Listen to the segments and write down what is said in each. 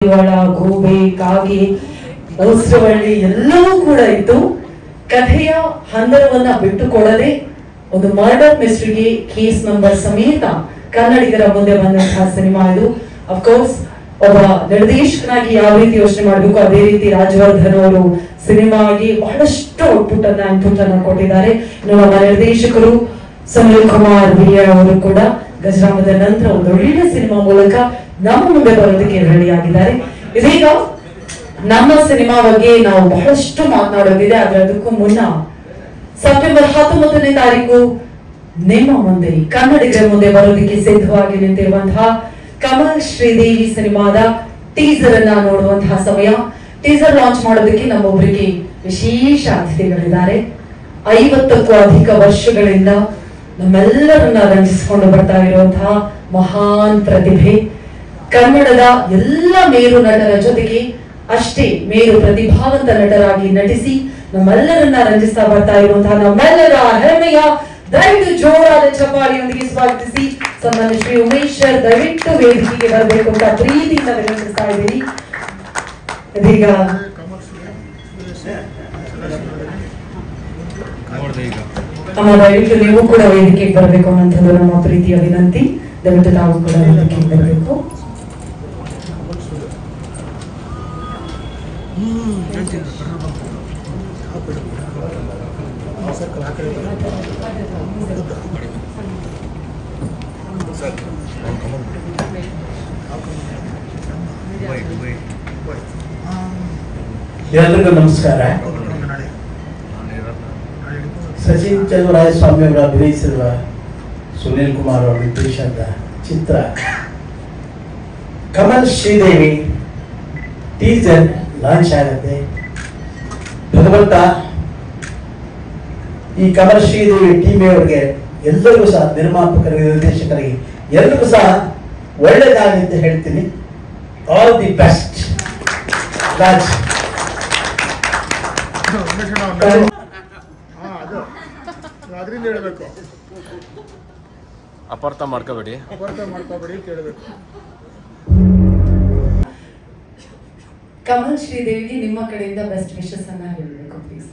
ಇವಳ ಗೂಬೆ ಕಾಗೆ ಉಸಿರುವಳ್ಳಿ ಎಲ್ಲವೂ ಕೂಡ ಇತ್ತು. ಕಥೆಯ ಹಂದರವನ್ನ ಬಿಟ್ಟುಕೊಡದೆ ಒಂದು ಮರ್ಡರ್ ಮಿಸ್ಟ್ರಿಗೆ ಕೇಸ್ ನಂಬರ್ ಸಮೇತ ಕನ್ನಡಿಗರ ಮುಂದೆ ಬಂದಂತಹ ಸಿನಿಮಾ ಇದು. ಅಫ್ಕೋರ್ಸ್ ಒಬ್ಬ ನಿರ್ದೇಶಕನಾಗಿ ಯಾವ ರೀತಿ ಯೋಚನೆ ಮಾಡಬೇಕು ಅದೇ ರೀತಿ ರಾಜವರ್ಧನ್ ಅವರು ಸಿನಿಮಾಗೆ ಬಹಳಷ್ಟು ಔಟ್ಪುಟ್ ಅನ್ನ ಕೊಟ್ಟಿದ್ದಾರೆ. ನಮ್ಮ ನಿರ್ದೇಶಕರು ಸುನಿಲ್ ಕುಮಾರ್ ಬಿರಿಯ ಅವರು ಕೂಡ ಗಜರಾಮದ ನಂತರ ಒಂದು ಒಳ್ಳೆ ಸಿನಿಮಾ ಮೂಲಕ ನಮ್ಮ ಮುಂದೆ ಬರೋದಕ್ಕೆ ರೆಡಿ ಆಗಿದ್ದಾರೆ. ಇದೀಗ ನಮ್ಮ ಸಿನಿಮಾ ಬಗ್ಗೆ ನಾವು ಬಹಳಷ್ಟು ಮಾತನಾಡೋದಿದೆ. ಆದ್ರೆ ಅದಕ್ಕೂ ಮುನ್ನ ಸೆಪ್ಟೆಂಬರ್ 19ನೇ ತಾರೀಕು ನಿಮ್ಮ ಮುಂದೆ ಕನ್ನಡಿಗರ ಮುಂದೆ ಬರೋದಕ್ಕೆ ಸಿದ್ಧವಾಗಿ ನಿಂತಿರುವಂತಹ ಕಮಲ್ ಶ್ರೀದೇವಿ ಸಿನಿಮಾದ ಟೀಸರ್ ಅನ್ನ ನೋಡುವಂತಹ ಸಮಯ. ಟೀಸರ್ ಲಾಂಚ್ ಮಾಡೋದಕ್ಕೆ ನಮ್ಮೊಬ್ಬರಿಗೆ ವಿಶೇಷ ಅತಿಥಿಗಳಿದ್ದಾರೆ. 50ಕ್ಕೂ ಅಧಿಕ ವರ್ಷಗಳಿಂದ ನಮ್ಮೆಲ್ಲರನ್ನ ರಂಜಿಸಿಕೊಂಡು ಬರ್ತಾ ಇರುವಂತಹ ಮಹಾನ್ ಪ್ರತಿಭೆ, ಕನ್ನಡದ ಎಲ್ಲ ಮೇರು ನಟರ ಜೊತೆಗೆ ಅಷ್ಟೇ ಮೇರು ಪ್ರತಿಭಾವಂತ ನಟರಾಗಿ ನಟಿಸಿ ನಮ್ಮೆಲ್ಲರನ್ನ ರಂಜಿಸ್ತಾ ಬರ್ತಾ ಇರುವಂತಹ ನಮ್ಮೆಲ್ಲರ ಹೆಮ್ಮೆಯ ದಯವಿಟ್ಟು ಜೋರಾದ ಚಪ್ಪಾಳಿಯೊಂದಿಗೆ ಸ್ವಾಗತಿಸಿ ಸನ್ಮಾನ್ಯ ಶ್ರೀ ಉಮೇಶ್ ಸರ್ ದಯವಿಟ್ಟು ವೇದಿಕೆಗೆ ಬರಬೇಕು ಅಂತ ಪ್ರೀತಿಯಿಂದ ವಿನಂತಿಸ್ತಾ ಇದ್ದೀರಿ. ಇದೀಗ ಅಮ್ಮ ದಯವಿಟ್ಟು ನೀವು ಕೂಡ ವೇದಿಕೆಗೆ ಬರಬೇಕು ಅನ್ನೋಂಥದ್ದು ನಮ್ಮ ಪ್ರೀತಿಯ ವಿನಂತಿ. ದಯವಿಟ್ಟು ತಾವು ಕೂಡ ವೇದಿಕೆಗೆ ಬರಬೇಕು. ಎಲ್ಲರಿಗೂ ನಮಸ್ಕಾರ. ಸಚಿನ್ ಚಲುವರಾಯ ಸ್ವಾಮಿ ಅವರು ಅಭಿನಯಿಸಿರುವ ಸುನಿಲ್ ಕುಮಾರ್ ಅವರ ನಿರ್ದೇಶನದ ಚಿತ್ರ ಕಮಲ್ ಶ್ರೀದೇವಿ ಟೀಸರ್ ಲಾಂಚ್ ಆಗುತ್ತೆ. ಭಗವಂತ ಈ ಕಮಲ್ ಶ್ರೀದೇವಿ ಟೀಮ್ ಅವರಿಗೆ ಎಲ್ಲರಿಗೂ ಸಹ, ನಿರ್ಮಾಪಕರಿಗೆ, ನಿರ್ದೇಶಕರಿಗೆ ಎಲ್ಲರಿಗೂ ಸಹ ಒಳ್ಳೆಯದಾಗಲಿ ಅಂತ ಹೇಳ್ತೀನಿ. All the best. ರಾಜ್ ಅದರಿಂದ ಹೇಳಬೇಕು, ಅಪಾರ್ಥ ಮಾಡ್ಕೋಬೇಡಿ ಕೇಳಬೇಕು. ಕಮಲ್ ಶ್ರೀದೇವಿಗೆ ನಿಮ್ಮ ಕಡೆಯಿಂದ ಬೆಸ್ಟ್ ವಿಶಸ್ ಅನ್ನ ಹೇಳಬೇಕು ಪ್ಲೀಸ್.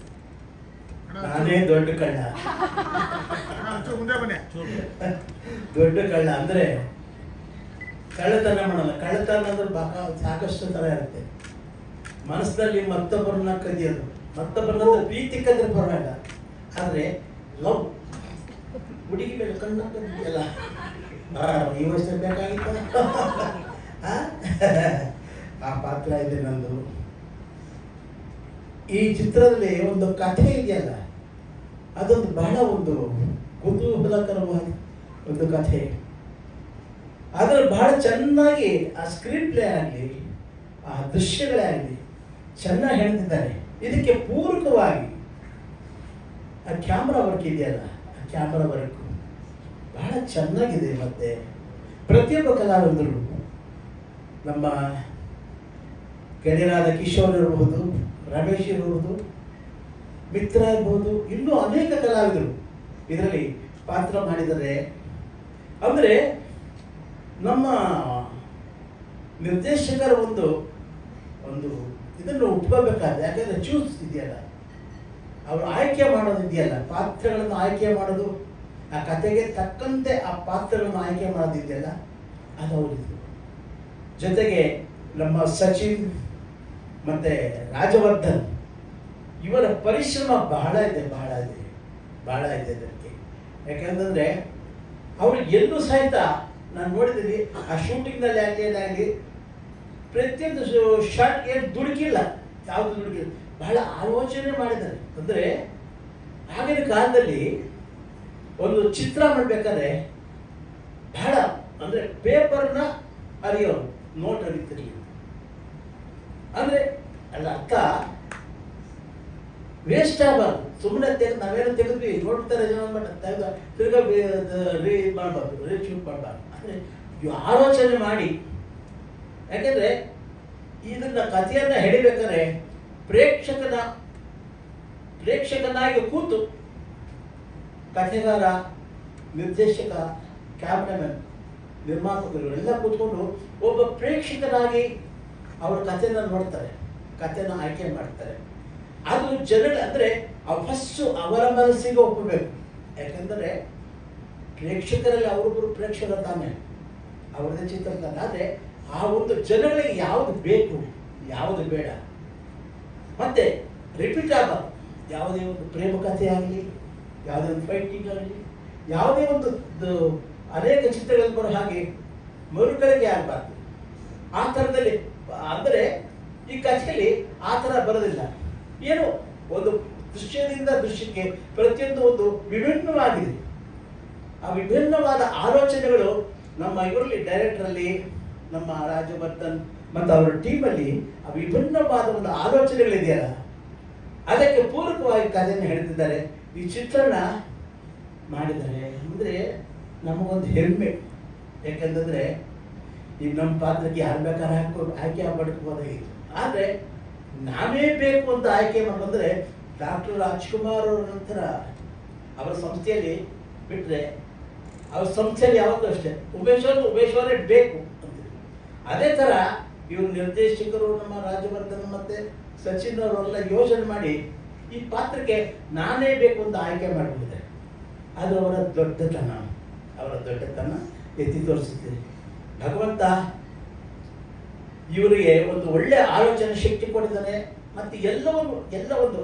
ನಾನೇ ದೊಡ್ಡ ಕಳ್ಳ. ಮುಂದೆ ಬನ್ನಿ. ದೊಡ್ಡ ಕಳ್ಳ ಅಂದ್ರೆ ಕಳ್ಳತನ ಮಾಡಲ್ಲ. ಕಳ್ಳತನ ಅಂದ್ರೆ ಸಾಕಷ್ಟು ತರ ಇರುತ್ತೆ. ಮನಸ್ಸಿನಲ್ಲಿ ಮತ್ತೊಬ್ಬರನ್ನ ಕದಿಯೋದು, ಮತ್ತೊಬ್ಬರನ್ನ ಪ್ರೀತಿ ಕದ್ರೆ ಪರವಾಗಿಲ್ಲ, ಆದ್ರೆ ಲವ್ ಹುಡುಗಿ ಮೇಲೆ ಕಣ್ಣ ಕದಿಯಲ್ಲ, ಈ ವಯಸ್ಸಲ್ಲಿ ಬೇಕಾಗಿತ್ತು. ಆ ಪಾತ್ರ ಇದೆ ನಂದು. ಈ ಚಿತ್ರದಲ್ಲಿ ಒಂದು ಕಥೆ ಇದೆಯಲ್ಲ, ಅದೊಂದು ಬಹಳ ಒಂದು ಕುತೂಹಲಕರವಾದ ಒಂದು ಕಥೆ. ಅದ್ರಲ್ಲಿ ಬಹಳ ಚೆನ್ನಾಗಿ ಆ ಸ್ಕ್ರೀನ್ ಪ್ಲೇ ಆಗಲಿ, ಆ ದೃಶ್ಯಗಳೇ ಆಗಲಿ ಚೆನ್ನಾಗಿ ಹೇಳ್ತಿದ್ದಾರೆ. ಇದಕ್ಕೆ ಪೂರಕವಾಗಿ ಆ ಕ್ಯಾಮ್ರಾ ವರ್ಕ್ ಇದೆಯಲ್ಲ, ಆ ಕ್ಯಾಮ್ರಾ ವರ್ಕ್ ಬಹಳ ಚೆನ್ನಾಗಿದೆ. ಮತ್ತೆ ಪ್ರತಿಯೊಬ್ಬ ಕಲಾವಿದರು, ನಮ್ಮ ಗೆಳೆಯರಾದ ಕಿಶೋರ್ ಇರಬಹುದು, ರಮೇಶ್ ಇರಬಹುದು, ಮಿತ್ರ ಇರಬಹುದು, ಇನ್ನೂ ಅನೇಕ ಕಲಾವಿದರು ಇದರಲ್ಲಿ ಪಾತ್ರ ಮಾಡಿದ್ದಾರೆ. ಅಂದರೆ ನಮ್ಮ ನಿರ್ದೇಶಕರ ಒಂದು ಒಂದು ಇದನ್ನು ಉಟ್ಕೋಬೇಕಾದ್ರೆ, ಯಾಕಂದರೆ ಚೂಸ್ ಇದೆಯಲ್ಲ, ಅವರು ಆಯ್ಕೆ ಮಾಡೋದು ಇದೆಯಲ್ಲ, ಪಾತ್ರಗಳನ್ನು ಆಯ್ಕೆ ಮಾಡೋದು, ಆ ಕಥೆಗೆ ತಕ್ಕಂತೆ ಆ ಪಾತ್ರಗಳನ್ನು ಆಯ್ಕೆ ಮಾಡೋದು ಇದೆಯಲ್ಲ, ಅದು ಅವರಿದು. ಜೊತೆಗೆ ನಮ್ಮ ಸಚಿನ್ ಮತ್ತು ರಾಜವರ್ಧನ್ ಇವರ ಪರಿಶ್ರಮ ಬಹಳ ಇದೆ ಅದಕ್ಕೆ. ಯಾಕಂತಂದರೆ ಅವರು ಎಲ್ಲೂ ಸಹಿತ ನಾನು ನೋಡಿದ್ದೀನಿ, ಆ ಶೂಟಿಂಗ್ನಲ್ಲಿ ಆಗಲಿ ಪ್ರತಿಯೊಂದು ಶಾರ್ಟ್ ಏನು ದುಡುಕಿಲ್ಲ, ಯಾವುದು ದುಡುಕಿಲ್ಲ, ಬಹಳ ಆಲೋಚನೆ ಮಾಡಿದ್ದಾರೆ. ಅಂದರೆ ಆಗಿನ ಕಾಲದಲ್ಲಿ ಒಂದು ಚಿತ್ರ ಮಾಡಬೇಕಾದ್ರೆ ಬಹಳ ಅಂದರೆ ಪೇಪರ್ನ ಅರಿಯೋರು, ನೋಟ್ ಅರಿತಿರಲಿಲ್ಲ. ಅಂದರೆ ಅಲ್ಲ ಅರ್ಥ ವೇಸ್ಟ್ ಆಗಬಾರ್ದು. ಸುಮ್ಮನೆ ನಾವೇನು ತೆಗೆದ್ವಿ ನೋಡ್ತಾರೆ ಜನ ತೆಗೆದು ತಿರ್ಗಾ ಮಾಡಬಾರ್ದು, ರೀಶೂಟ್ ಮಾಡಬಾರ್ದು. ಅಂದರೆ ಆಲೋಚನೆ ಮಾಡಿ, ಯಾಕೆಂದರೆ ಇದನ್ನ ಕಥೆಯನ್ನು ಹೇಳಿಬೇಕಾದ್ರೆ ಪ್ರೇಕ್ಷಕನಾಗಿ ಕೂತು ಕಥೆಗಾರ, ನಿರ್ದೇಶಕ, ಕ್ಯಾಮ್ರಾಮನ್, ನಿರ್ಮಾಪಕರು ಎಲ್ಲ ಕೂತ್ಕೊಂಡು ಒಬ್ಬ ಪ್ರೇಕ್ಷಕನಾಗಿ ಅವರು ಕಥೆನ ನೋಡ್ತಾರೆ, ಕಥೆನ ಆಯ್ಕೆ ಮಾಡ್ತಾರೆ. ಅದು ಜನರು ಅಂದರೆ ಫಸ್ಟು ಅವರ ಮನಸ್ಸಿಗೆ ಒಪ್ಪಬೇಕು. ಯಾಕಂದರೆ ಪ್ರೇಕ್ಷಕರಲ್ಲಿ ಅವರೊಬ್ಬರು ಪ್ರೇಕ್ಷಕರು ತಾನೆ, ಅವರದೇ ಚಿತ್ರ ತಾನೆ. ಆದರೆ ಆ ಒಂದು ಜನಗಳಿಗೆ ಯಾವುದು ಬೇಕು, ಯಾವುದು ಬೇಡ, ಮತ್ತೆ ರಿಪೀಟ್ ಆಗಬಾರ್ದು. ಯಾವುದೇ ಒಂದು ಪ್ರೇಮ ಕಥೆ ಆಗಲಿ, ಯಾವುದೇ ಒಂದು ಫೈಟಿಂಗ್ ಆಗಲಿ, ಯಾವುದೇ ಒಂದು ಅನೇಕ ಚಿತ್ರಗಳಲ್ಲಿ ಬರೋ ಹಾಗೆ ಮರುಕಳಿಕೆ ಆಗಬಾರ್ದು. ಆ ಥರದಲ್ಲಿ ಅಂದರೆ ಈ ಕಥೆಯಲ್ಲಿ ಆ ಥರ ಬರೋದಿಲ್ಲ. ಏನು ಒಂದು ದೃಶ್ಯದಿಂದ ದೃಶ್ಯಕ್ಕೆ ಪ್ರತಿಯೊಂದು ಒಂದು ವಿಭಿನ್ನವಾಗಿದೆ. ಆ ವಿಭಿನ್ನವಾದ ಆಲೋಚನೆಗಳು ನಮ್ಮ ಇವರಲ್ಲಿ ಡೈರೆಕ್ಟರಲ್ಲಿ, ನಮ್ಮ ರಾಜವರ್ಧನ್ ಮತ್ತು ಅವರ ಟೀಮಲ್ಲಿ ಆ ವಿಭಿನ್ನವಾದ ಒಂದು ಆಲೋಚನೆಗಳಿದೆಯಲ್ಲ, ಅದಕ್ಕೆ ಪೂರಕವಾಗಿ ಕಥೆಯನ್ನು ಹೇಳ್ತಿದ್ದಾರೆ. ಈ ಚಿತ್ರಣ ಮಾಡಿದ್ದಾರೆ ಅಂದರೆ ನಮಗೊಂದು ಹೆಮ್ಮೆ. ಯಾಕೆಂತಂದರೆ ಈಗ ನಮ್ಮ ಪಾತ್ರಕ್ಕೆ ಯಾರು ಬೇಕಾದ್ರೆ ಆಯ್ಕೆ ಮಾಡ್ಕೋಬೋದಾಗಿತ್ತು. ಆದರೆ ನಾವೇ ಬೇಕು ಅಂತ ಆಯ್ಕೆ ಮಾಡ್ಕೊಂಡ್ರೆ ಡಾಕ್ಟರ್ ರಾಜ್ಕುಮಾರ್ ಅವರ ನಂತರ ಅವರ ಸಂಸ್ಥೆಯಲ್ಲಿ ಬಿಟ್ಟರೆ, ಅವ್ರ ಸಂಸ್ಥೆಯಲ್ಲಿ ಯಾವತ್ತೂ ಅಷ್ಟೇ ಉಮೇಶ್ವರೇ ಬೇಕು ಅಂತ. ಅದೇ ಥರ ಇವರು ನಿರ್ದೇಶಕರು ನಮ್ಮ ರಾಜವರ್ಧನ್ ಮತ್ತು ಸಚಿನ್ ಅವರೆಲ್ಲ ಯೋಚನೆ ಮಾಡಿ ಈ ಪಾತ್ರಕ್ಕೆ ನಾನೇ ಬೇಕು ಅಂತ ಆಯ್ಕೆ ಮಾಡಿಬಿಟ್ಟಿದ್ದಾರೆ. ಅದು ಅವರ ದೊಡ್ಡತನ ಎತ್ತಿ ತೋರಿಸುತ್ತೆ. ಭಗವಂತ ಇವರಿಗೆ ಒಂದು ಒಳ್ಳೆ ಆಲೋಚನೆ ಶಕ್ತಿ ಕೊಟ್ಟಿದ್ದಾನೆ ಮತ್ತು ಎಲ್ಲ ಒಂದು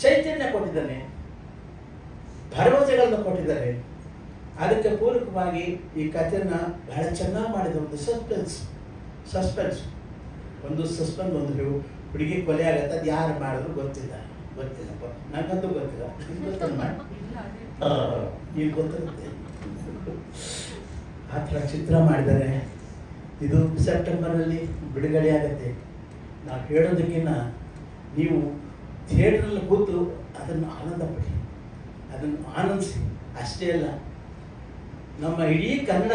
ಚೈತನ್ಯ ಕೊಟ್ಟಿದ್ದಾನೆ, ಭರವಸೆಗಳನ್ನು ಕೊಟ್ಟಿದ್ದಾರೆ. ಅದಕ್ಕೆ ಪೂರಕವಾಗಿ ಈ ಕಥೆಯನ್ನು ಬಹಳ ಚೆನ್ನಾಗಿ ಮಾಡಿದ. ಒಂದು ಸಸ್ಪೆನ್ಸ್ ಒಂದು ಹುಡುಗಿ ಕೊಲೆ ಆಗತ್ತೆ. ಅದು ಯಾರು ಮಾಡಿದ್ರು ಗೊತ್ತಿಲ್ಲಪ್ಪ, ನನಗಂತೂ ಗೊತ್ತಿಲ್ಲ. ಈಗ ಗೊತ್ತಿರುತ್ತೆ. ಆ ಥರ ಚಿತ್ರ ಮಾಡಿದ್ದಾರೆ. ಇದು ಸೆಪ್ಟೆಂಬರಲ್ಲಿ ಬಿಡುಗಡೆ ಆಗುತ್ತೆ. ನಾವು ಹೇಳೋದಕ್ಕಿಂತ ನೀವು ಥಿಯೇಟ್ರಲ್ಲಿ ಕೂತು ಅದನ್ನು ಆನಂದಪಡಿ, ಅದನ್ನು ಆನಂದಿಸಿ. ಅಷ್ಟೇ ಅಲ್ಲ, ನಮ್ಮ ಇಡೀ ಕನ್ನಡ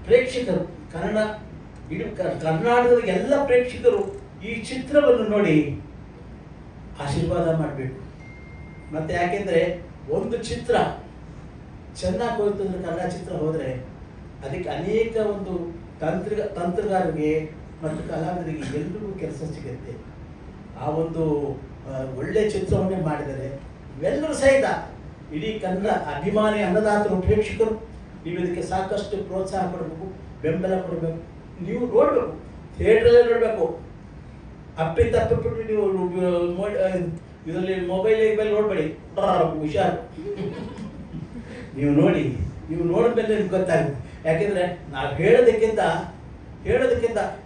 ಪ್ರೇಕ್ಷಕರು, ಇಡೀ ಕರ್ನಾಟಕದ ಎಲ್ಲ ಪ್ರೇಕ್ಷಕರು ಈ ಚಿತ್ರವನ್ನು ನೋಡಿ ಆಶೀರ್ವಾದ ಮಾಡಬೇಕು. ಮತ್ತು ಯಾಕೆಂದರೆ ಒಂದು ಚಿತ್ರ ಚೆನ್ನಾಗಿ ಹೋಯ್ತು ಅಂದರೆ, ಕನ್ನಡ ಚಿತ್ರ ಹೋದರೆ ಅದಕ್ಕೆ ಅನೇಕ ಒಂದು ತಂತ್ರಗಾರರಿಗೆ ಮತ್ತು ಕಲಾವಿದರಿಗೆ ಎಲ್ರಿಗೂ ಕೆಲಸ ಸಿಗುತ್ತೆ. ಆ ಒಂದು ಒಳ್ಳೆಯ ಚಿತ್ರವನ್ನೇ ಮಾಡಿದರೆ ಇವೆಲ್ಲರೂ ಸಹಿತ ಇಡೀ ಕನ್ನಡ ಅಭಿಮಾನಿ ಅನ್ನದಾತರು ಪ್ರೇಕ್ಷಕರು ನೀವು ಇದಕ್ಕೆ ಸಾಕಷ್ಟು ಪ್ರೋತ್ಸಾಹ ಕೊಡಬೇಕು, ಬೆಂಬಲ ಕೊಡಬೇಕು. ನೀವು ನೋಡಬೇಕು, ಥಿಯೇಟ್ರಲ್ಲೇ ನೋಡಬೇಕು. ತಪ್ಪಿಬಿಟ್ಟು ನೀವು ಇದರಲ್ಲಿ ಮೊಬೈಲ್ ನೋಡಬೇಡಿ, ಹುಷಾರು. ನೀವು ನೋಡಿದ್ಮೇಲೆ ನಿಮ್ಗೆ ಗೊತ್ತಾಗುತ್ತೆ. ಯಾಕೆಂದರೆ ನಾವು ಹೇಳೋದಕ್ಕಿಂತ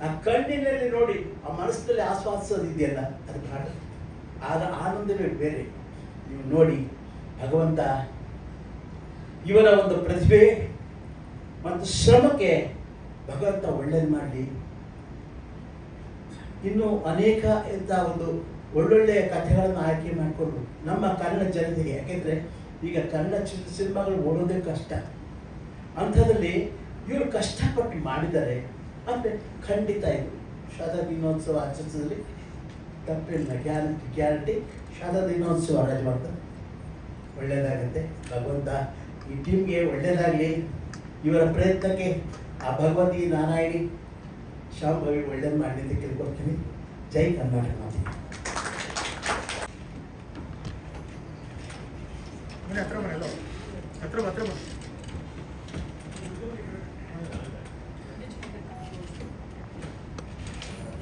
ಆ ಕಣ್ಣಿನಲ್ಲಿ ನೋಡಿ ಆ ಮನಸ್ಸಿನಲ್ಲಿ ಆಸ್ವಾದಿಸೋದು ಇದೆಯಲ್ಲ, ಅದು ಕಾಣ ಆಗ ಆನಂದವೇ ಬೇರೆ. ನೀವು ನೋಡಿ, ಭಗವಂತ ಇವರ ಒಂದು ಪ್ರತಿಭೆ ಮತ್ತು ಶ್ರಮಕ್ಕೆ ಭಗವಂತ ಒಳ್ಳೇದು ಮಾಡಲಿ. ಇನ್ನು ಅನೇಕ ಇಂಥ ಒಂದು ಒಳ್ಳೊಳ್ಳೆಯ ಕಥೆಗಳನ್ನು ಆಯ್ಕೆ ಮಾಡಿಕೊಂಡು ನಮ್ಮ ಕನ್ನಡ ಜನತೆಗೆ, ಯಾಕೆಂದರೆ ಈಗ ಕನ್ನಡ ಸಿನಿಮಾಗಳು ಓಡೋದೇ ಕಷ್ಟ. ಅಂಥದ್ರಲ್ಲಿ ಇವರು ಕಷ್ಟಪಟ್ಟು ಮಾಡಿದ್ದಾರೆ ಅಂದರೆ ಖಂಡಿತ ಇದು ಶತದಿನೋತ್ಸವ ಆಚರಿಸೋದ್ರಲ್ಲಿ ತಪ್ಪಿಲ್ಲ. ಗ್ಯಾರಂಟಿ ಶತದಿನೋತ್ಸವ ರಾಜವರ್ಧನ್ ಒಳ್ಳೆಯದಾಗುತ್ತೆ. ಭಗವಂತ ಈ ಟೀಮ್ಗೆ ಒಳ್ಳೆಯದಾಗಲಿ. ಇವರ ಪ್ರಯತ್ನಕ್ಕೆ ಆ ಭಗವತಿ ನಾರಾಯಣಿ ಶಾಂಭವಿ ಒಳ್ಳೇದು ಮಾಡಲಿ ಅಂತ ಕೇಳ್ಕೊಳ್ತೀನಿ. ಜೈ ಕರ್ನಾಟಕ ಮಾತೆ.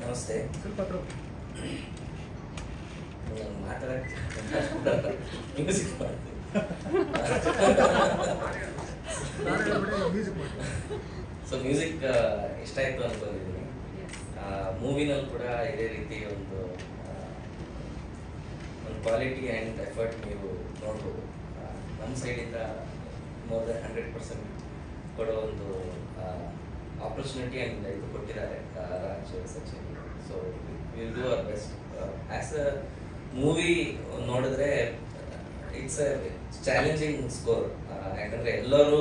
ನಮಸ್ತೆ. ಮಾತಾಡಕ್ಕೆ ಮ್ಯೂಸಿಕ್ ಸೊ ಮ್ಯೂಸಿಕ್ ಇಷ್ಟ ಆಯಿತು ಅಂದ್ಕೊಂಡಿದ್ದೀನಿ. ಮೂವಿನಲ್ಲಿ ಕೂಡ ಇದೇ ರೀತಿ ಒಂದು ಕ್ವಾಲಿಟಿ ಆ್ಯಂಡ್ ಎಫರ್ಟ್ ನೀವು ನೋಡ್ಬೋದು. ನಮ್ಮ ಸೈಡಿಂದ ಮೋರ್ ದೆನ್ 100% ಕೊಡೋ ಒಂದು ಆಪರ್ಚುನಿಟಿ ಆ್ಯಂಡ್ ಇದು ಕೊಟ್ಟಿದ್ದಾರೆ Raj, Sachin. So will do our best. As a movie ನೋಡಿದ್ರೆ ಇಟ್ಸ್ ಅ ಚಾಲೆಂಜಿಂಗ್ ಸ್ಕೋರ್. ಯಾಕಂದರೆ ಎಲ್ಲರೂ